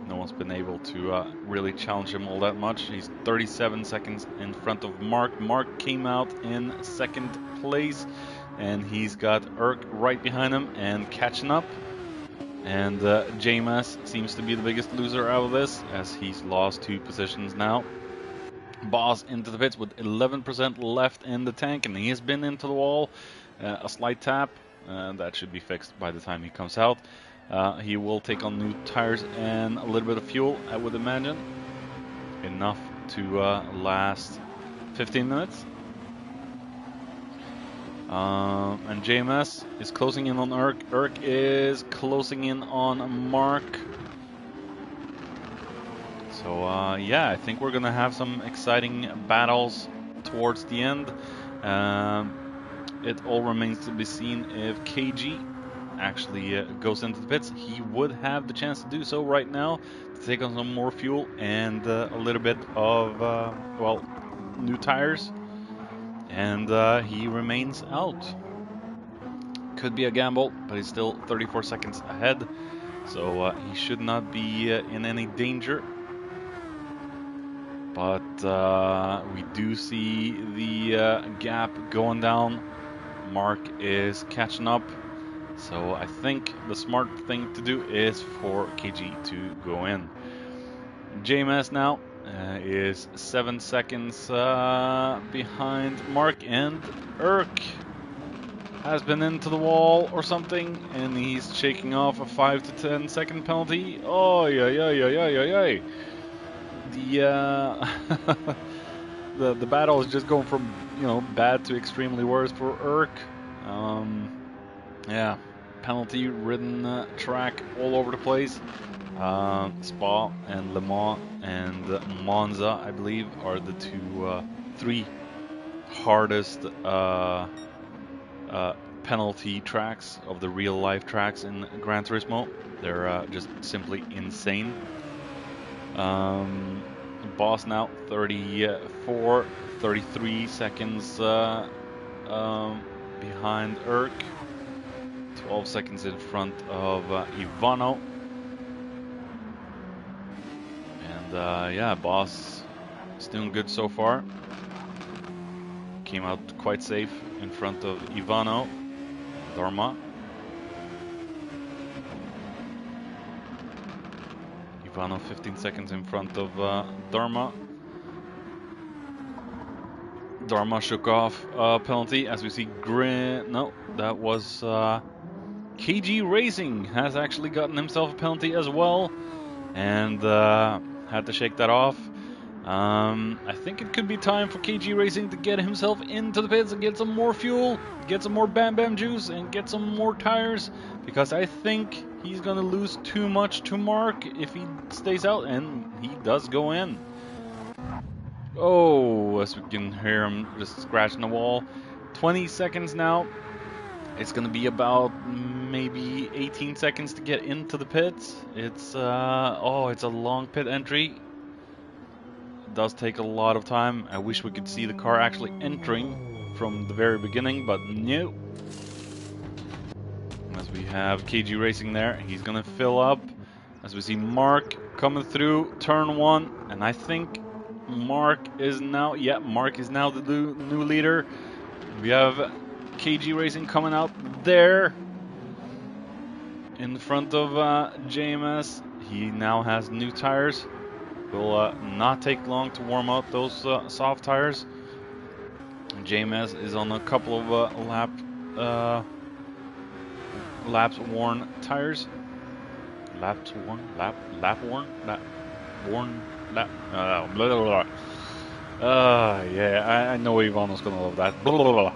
No one's been able to really challenge him all that much. He's 37 seconds in front of Mark. Mark came out in 2nd place, and he's got Urk right behind him and catching up. And JMS seems to be the biggest loser out of this, as he's lost 2 positions now. Boss into the pits with 11% left in the tank, and he has been into the wall. A slight tap, that should be fixed by the time he comes out. He will take on new tires and a little bit of fuel, I would imagine. Enough to last 15 minutes. And JMS is closing in on Urk. Urk is closing in on Mark. So yeah, I think we're gonna have some exciting battles towards the end. It all remains to be seen if KG actually goes into the pits. He would have the chance to do so right now, to take on some more fuel and a little bit of well, new tires, and he remains out. Could be a gamble, but he's still 34 seconds ahead. so he should not be in any danger. But we do see the gap going down. Mark is catching up. So I think the smart thing to do is for KG to go in. JMS now is 7 seconds behind Mark, and Urk has been into the wall or something, and he's shaking off a 5 to 10 second penalty. Oh, yeah, yeah, yeah, yeah, yeah, yeah. The the battle is just going from bad to extremely worse for Urk. Yeah, penalty-ridden track all over the place. Spa and Le Mans and Monza, I believe, are the three hardest penalty tracks of the real-life tracks in Gran Turismo. They're just simply insane. Boss now 34, 33 seconds behind Urk. 12 seconds in front of Ivano. And yeah, Boss is doing good so far. Came out quite safe in front of Ivano. Dharma. Ivano 15 seconds in front of Dharma. Dharma shook off a penalty as we see No, that was KG Racing has actually gotten himself a penalty as well, and had to shake that off. I think it could be time for KG Racing to get himself into the pits and get some more fuel, get some more Bam Bam juice, and get some more tires, because I think he's going to lose too much to Mark if he stays out, and he does go in. Oh, as we can hear him just scratching the wall. 20 seconds now. It's going to be about maybe 18 seconds to get into the pits. It's it's a long pit entry. It does take a lot of time. I wish we could see the car actually entering from the very beginning, but no. As we have KG Racing there, he's going to fill up. As we see Mark coming through turn 1, and I think Mark is now the new leader. We have KG Racing coming out there in front of JMS. He now has new tires. Will not take long to warm up those soft tires. JMS is on a couple of laps worn tires. Laps worn, lap worn, blah, blah, blah. Yeah, I know Ivano's gonna love that. Blah, blah, blah.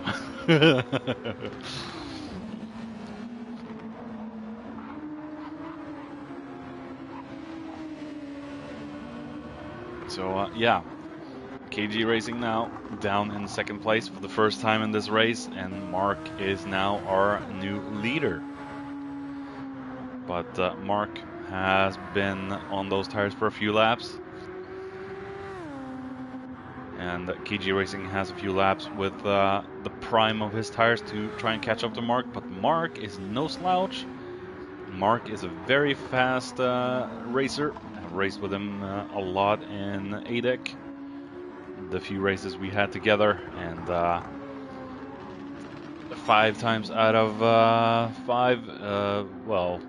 So yeah, KG Racing now down in second place for the first time in this race, and Mark is now our new leader. But Mark has been on those tires for a few laps, and KG Racing has a few laps with the prime of his tires to try and catch up to Mark. But Mark is no slouch. Mark is a very fast racer. I've raced with him a lot in ADEC, the few races we had together, and 5 times out of 5, well,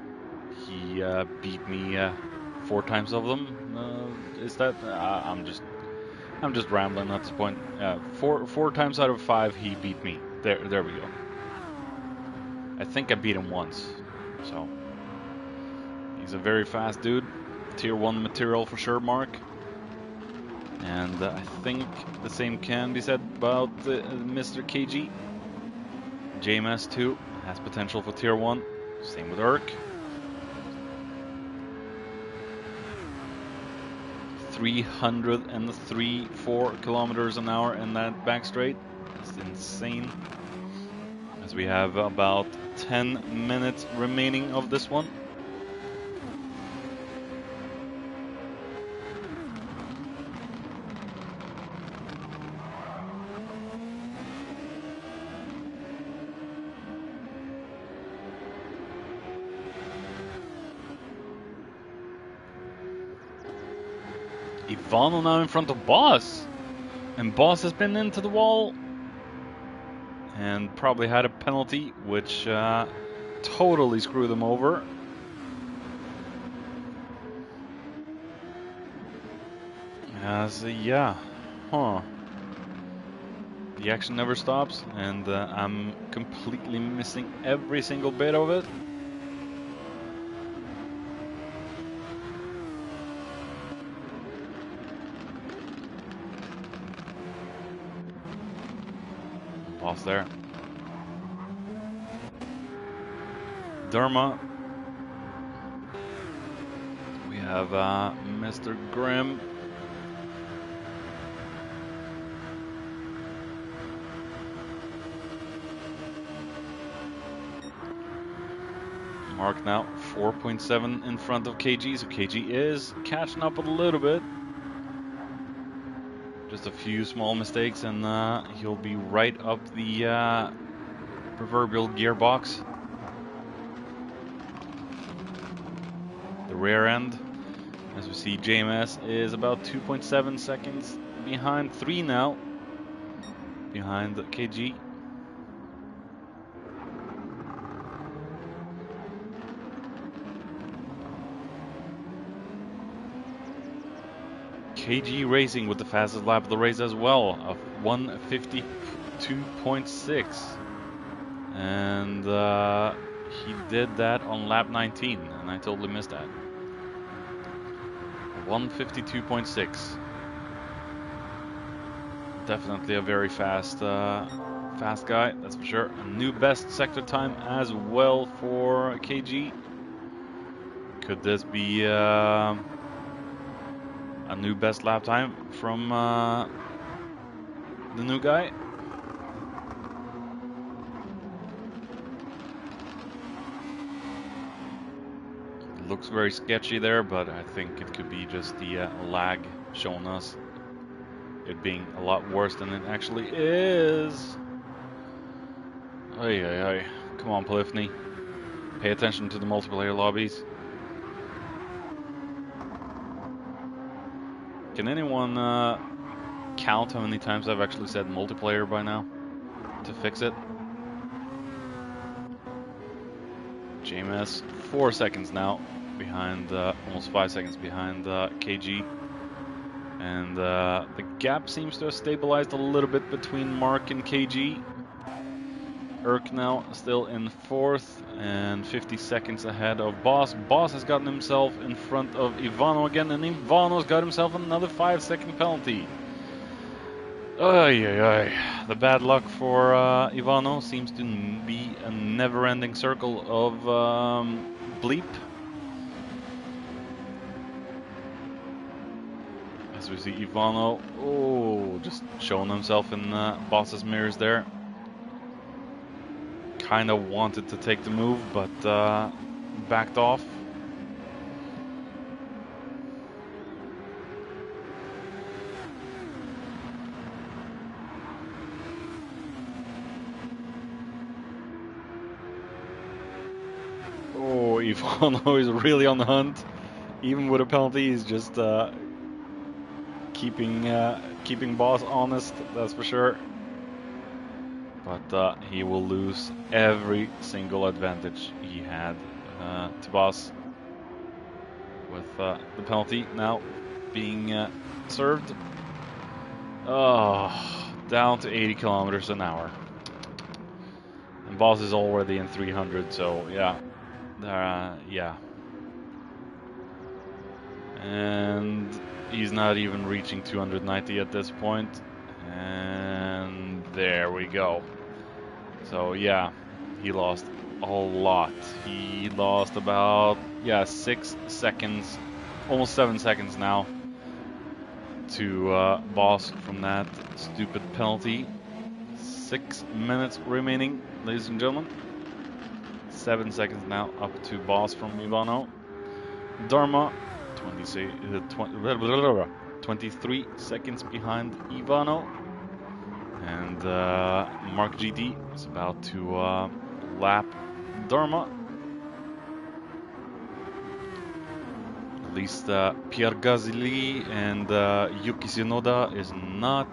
he beat me 4 times of them. Is that? I'm just rambling at this point. 4 times out of 5 he beat me. There we go. I think I beat him once. So he's a very fast dude. Tier 1 material for sure, Mark. And I think the same can be said about Mr. KG. JMS too has potential for Tier 1. Same with Urk. 303.4 kilometers an hour in that back straight. It's insane. As we have about 10 minutes remaining of this one. Ivano now in front of Boss. And Boss has been into the wall. And probably had a penalty, which totally screwed them over. Yeah, huh. The action never stops, and I'm completely missing every single bit of it. Pause there. Dharma. We have Mr. Grimm. Mark now 4.7 in front of KG, so KG is catching up a little bit. Just a few small mistakes and he'll be right up the proverbial gearbox. The rear end, as we see, JMS is about 2.7 seconds behind, 3 now, behind KG. KG Racing with the fastest lap of the race as well, of 1:52.6, and he did that on lap 19, and I totally missed that. 1:52.6. Definitely a very fast guy, that's for sure. A new best sector time as well for KG. Could this be a new best lap time from the new guy? Looks very sketchy there, but I think it could be just the lag showing us it being a lot worse than it actually is. Ay, ay, ay. Come on, Polyphony. Pay attention to the multiplayer lobbies. Can anyone count how many times I've actually said multiplayer by now to fix it? JMS 4 seconds now behind, almost 5 seconds behind KG. And the gap seems to have stabilized a little bit between Mark and KG. Erk now still in 4th and 50 seconds ahead of Boss. Boss has gotten himself in front of Ivano again, and Ivano's got himself another 5-second penalty. Ay, ay, ay. The bad luck for Ivano seems to be a never-ending circle of bleep. As we see Ivano, just showing himself in Boss's mirrors there. Kind of wanted to take the move, but backed off. Oh, Ivano is really on the hunt. Even with a penalty, he's just keeping Boss honest, that's for sure. But he will lose every single advantage he had to Boss with the penalty now being served. Oh, down to 80 kilometers an hour. And Boss is already in 300, so yeah. Yeah. And he's not even reaching 290 at this point. And there we go. So yeah, he lost a whole lot. He lost about 6 seconds, almost 7 seconds now to Boss from that stupid penalty. 6 minutes remaining, ladies and gentlemen. 7 seconds now up to Boss from Ivano. Dharma 23 seconds behind Ivano. And Mark GT is about to lap Dharma. At least Pierre Gasly and Yuki Tsunoda is not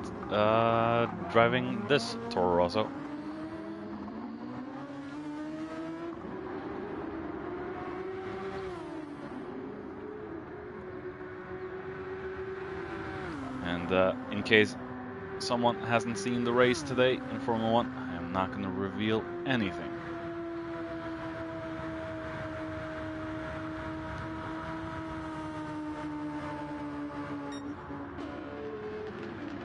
driving this Toro Rosso. And in case someone hasn't seen the race today in Formula 1, I am not going to reveal anything.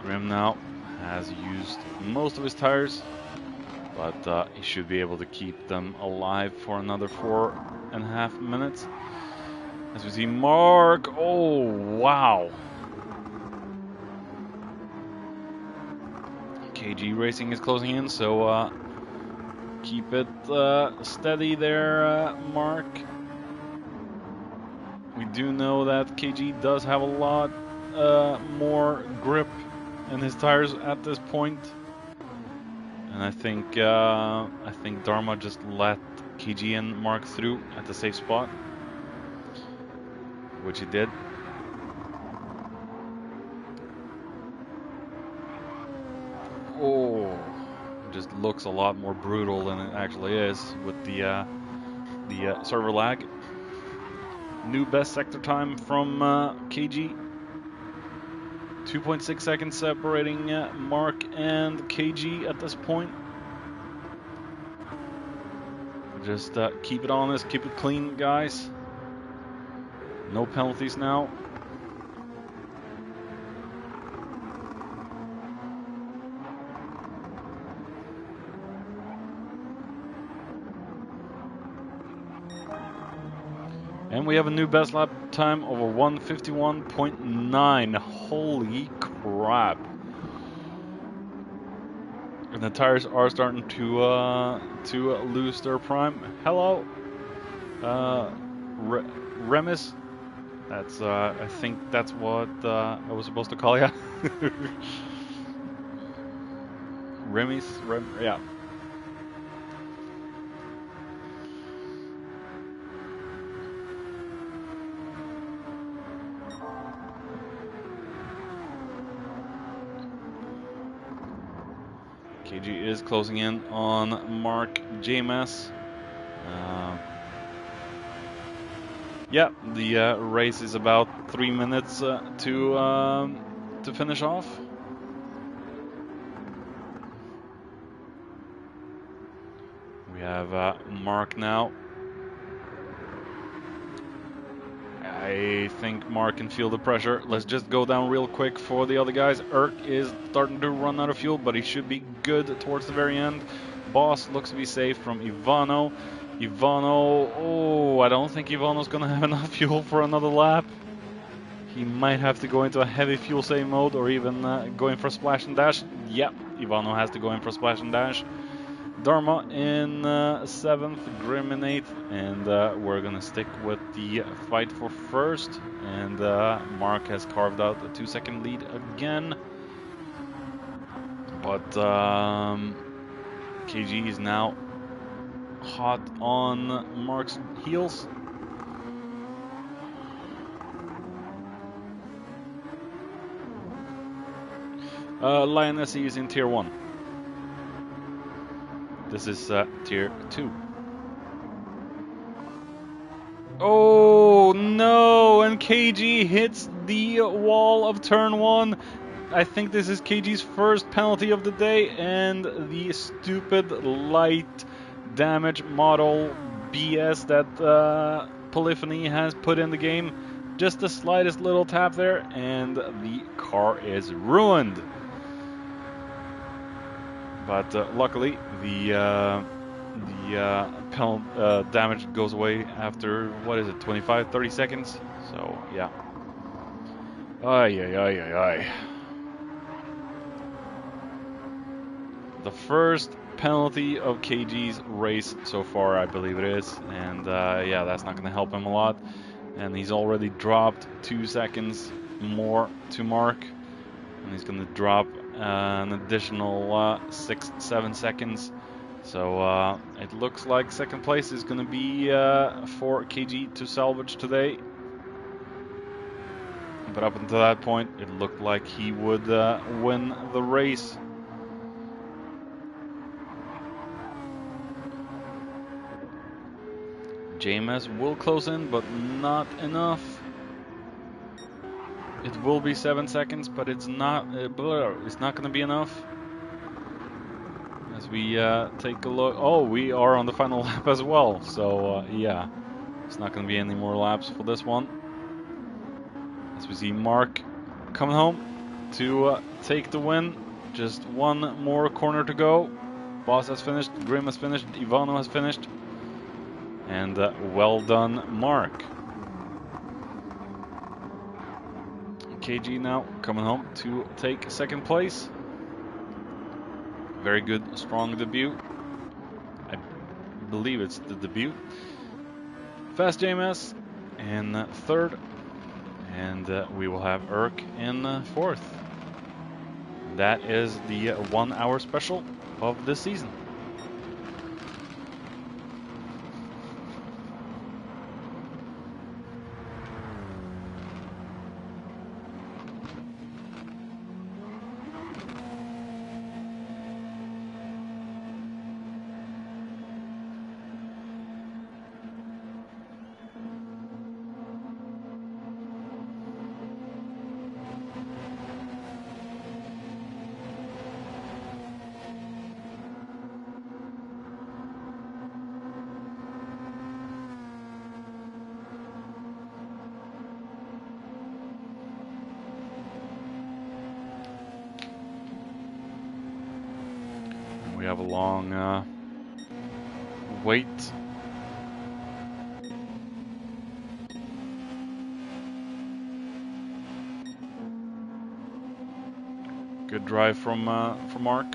Grim now has used most of his tires, but he should be able to keep them alive for another 4.5 minutes. As we see Mark, oh wow! KG Racing is closing in, so keep it steady there, Mark. We do know that KG does have a lot more grip in his tires at this point, and I think Dharma just let KG and Mark through at the safe spot, which he did. Oh, just looks a lot more brutal than it actually is with the server lag. New best sector time from KG. 2.6 seconds separating Mark and KG at this point. Just keep it honest, keep it clean, guys. No penalties now. And we have a new best lap time of a 1:51.9. Holy crap. And the tires are starting to lose their prime. Hello, Remis. That's I think that's what I was supposed to call you. Remis, yeah. KG is closing in on Mark JMS. Yeah, the race is about 3 minutes to finish off. We have Mark now. I think Mark can feel the pressure. Let's just go down real quick for the other guys. Erk is starting to run out of fuel, but he should be good towards the very end. Boss looks to be safe from Ivano. Oh, I don't think Ivano's going to have enough fuel for another lap. He might have to go into a heavy fuel save mode or even go in for splash and dash. Yep, Ivano has to go in for splash and dash. Dharma in 7th, Grim in 8th, and we're gonna stick with the fight for first. And Mark has carved out a 2-second lead again, but KG is now hot on Mark's heels. Lioness is in tier 1. This is tier 2. Oh no! And KG hits the wall of turn 1. I think this is KG's first penalty of the day, and the stupid light damage model BS that Polyphony has put in the game. Just the slightest little tap there, and the car is ruined. But luckily, the damage goes away after, what is it, 25-30 seconds? So, yeah. Ay. The first penalty of KG's race so far, I believe it is. And, yeah, that's not going to help him a lot. And he's already dropped 2 seconds more to Mark. And he's going to drop an additional 6-7 seconds. So it looks like second place is going to be for KG to salvage today. But up until that point, it looked like he would win the race. JMS will close in, but not enough. It will be 7 seconds, but it's not. It's not going to be enough. As we take a look. Oh, we are on the final lap as well. So yeah, it's not going to be any more laps for this one. As we see Mark coming home to take the win. Just one more corner to go. Boss has finished. Grim has finished. Ivano has finished. And well done, Mark. KG now coming home to take second place. Very good, strong debut. I believe it's the debut. Fast JMS in third. And we will have Urk in fourth. That is the 1 hour special of this season. We have a long wait. Good drive from Mark.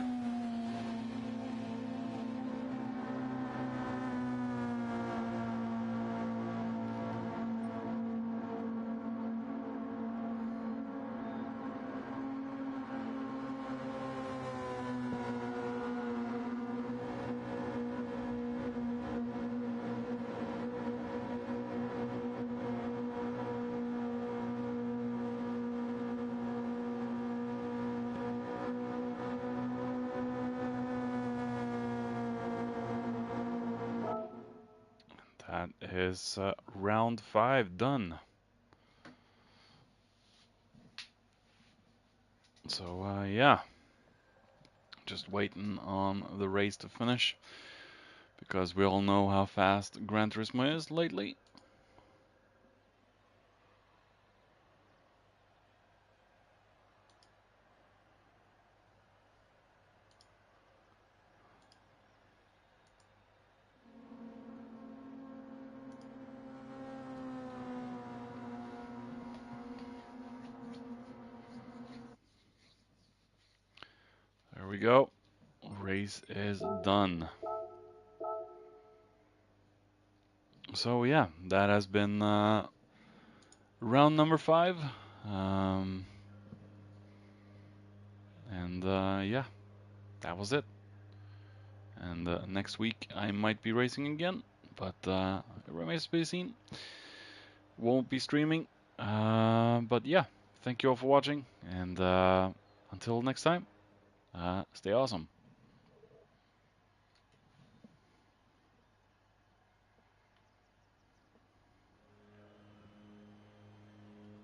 That is round 5 done. So yeah, just waiting on the race to finish, because we all know how fast Gran Turismo is lately. There we go. Race is done. So yeah, that has been round number 5. And yeah, that was it. And next week I might be racing again, but it remains to be seen. Won't be streaming. But yeah, thank you all for watching, and until next time, stay awesome.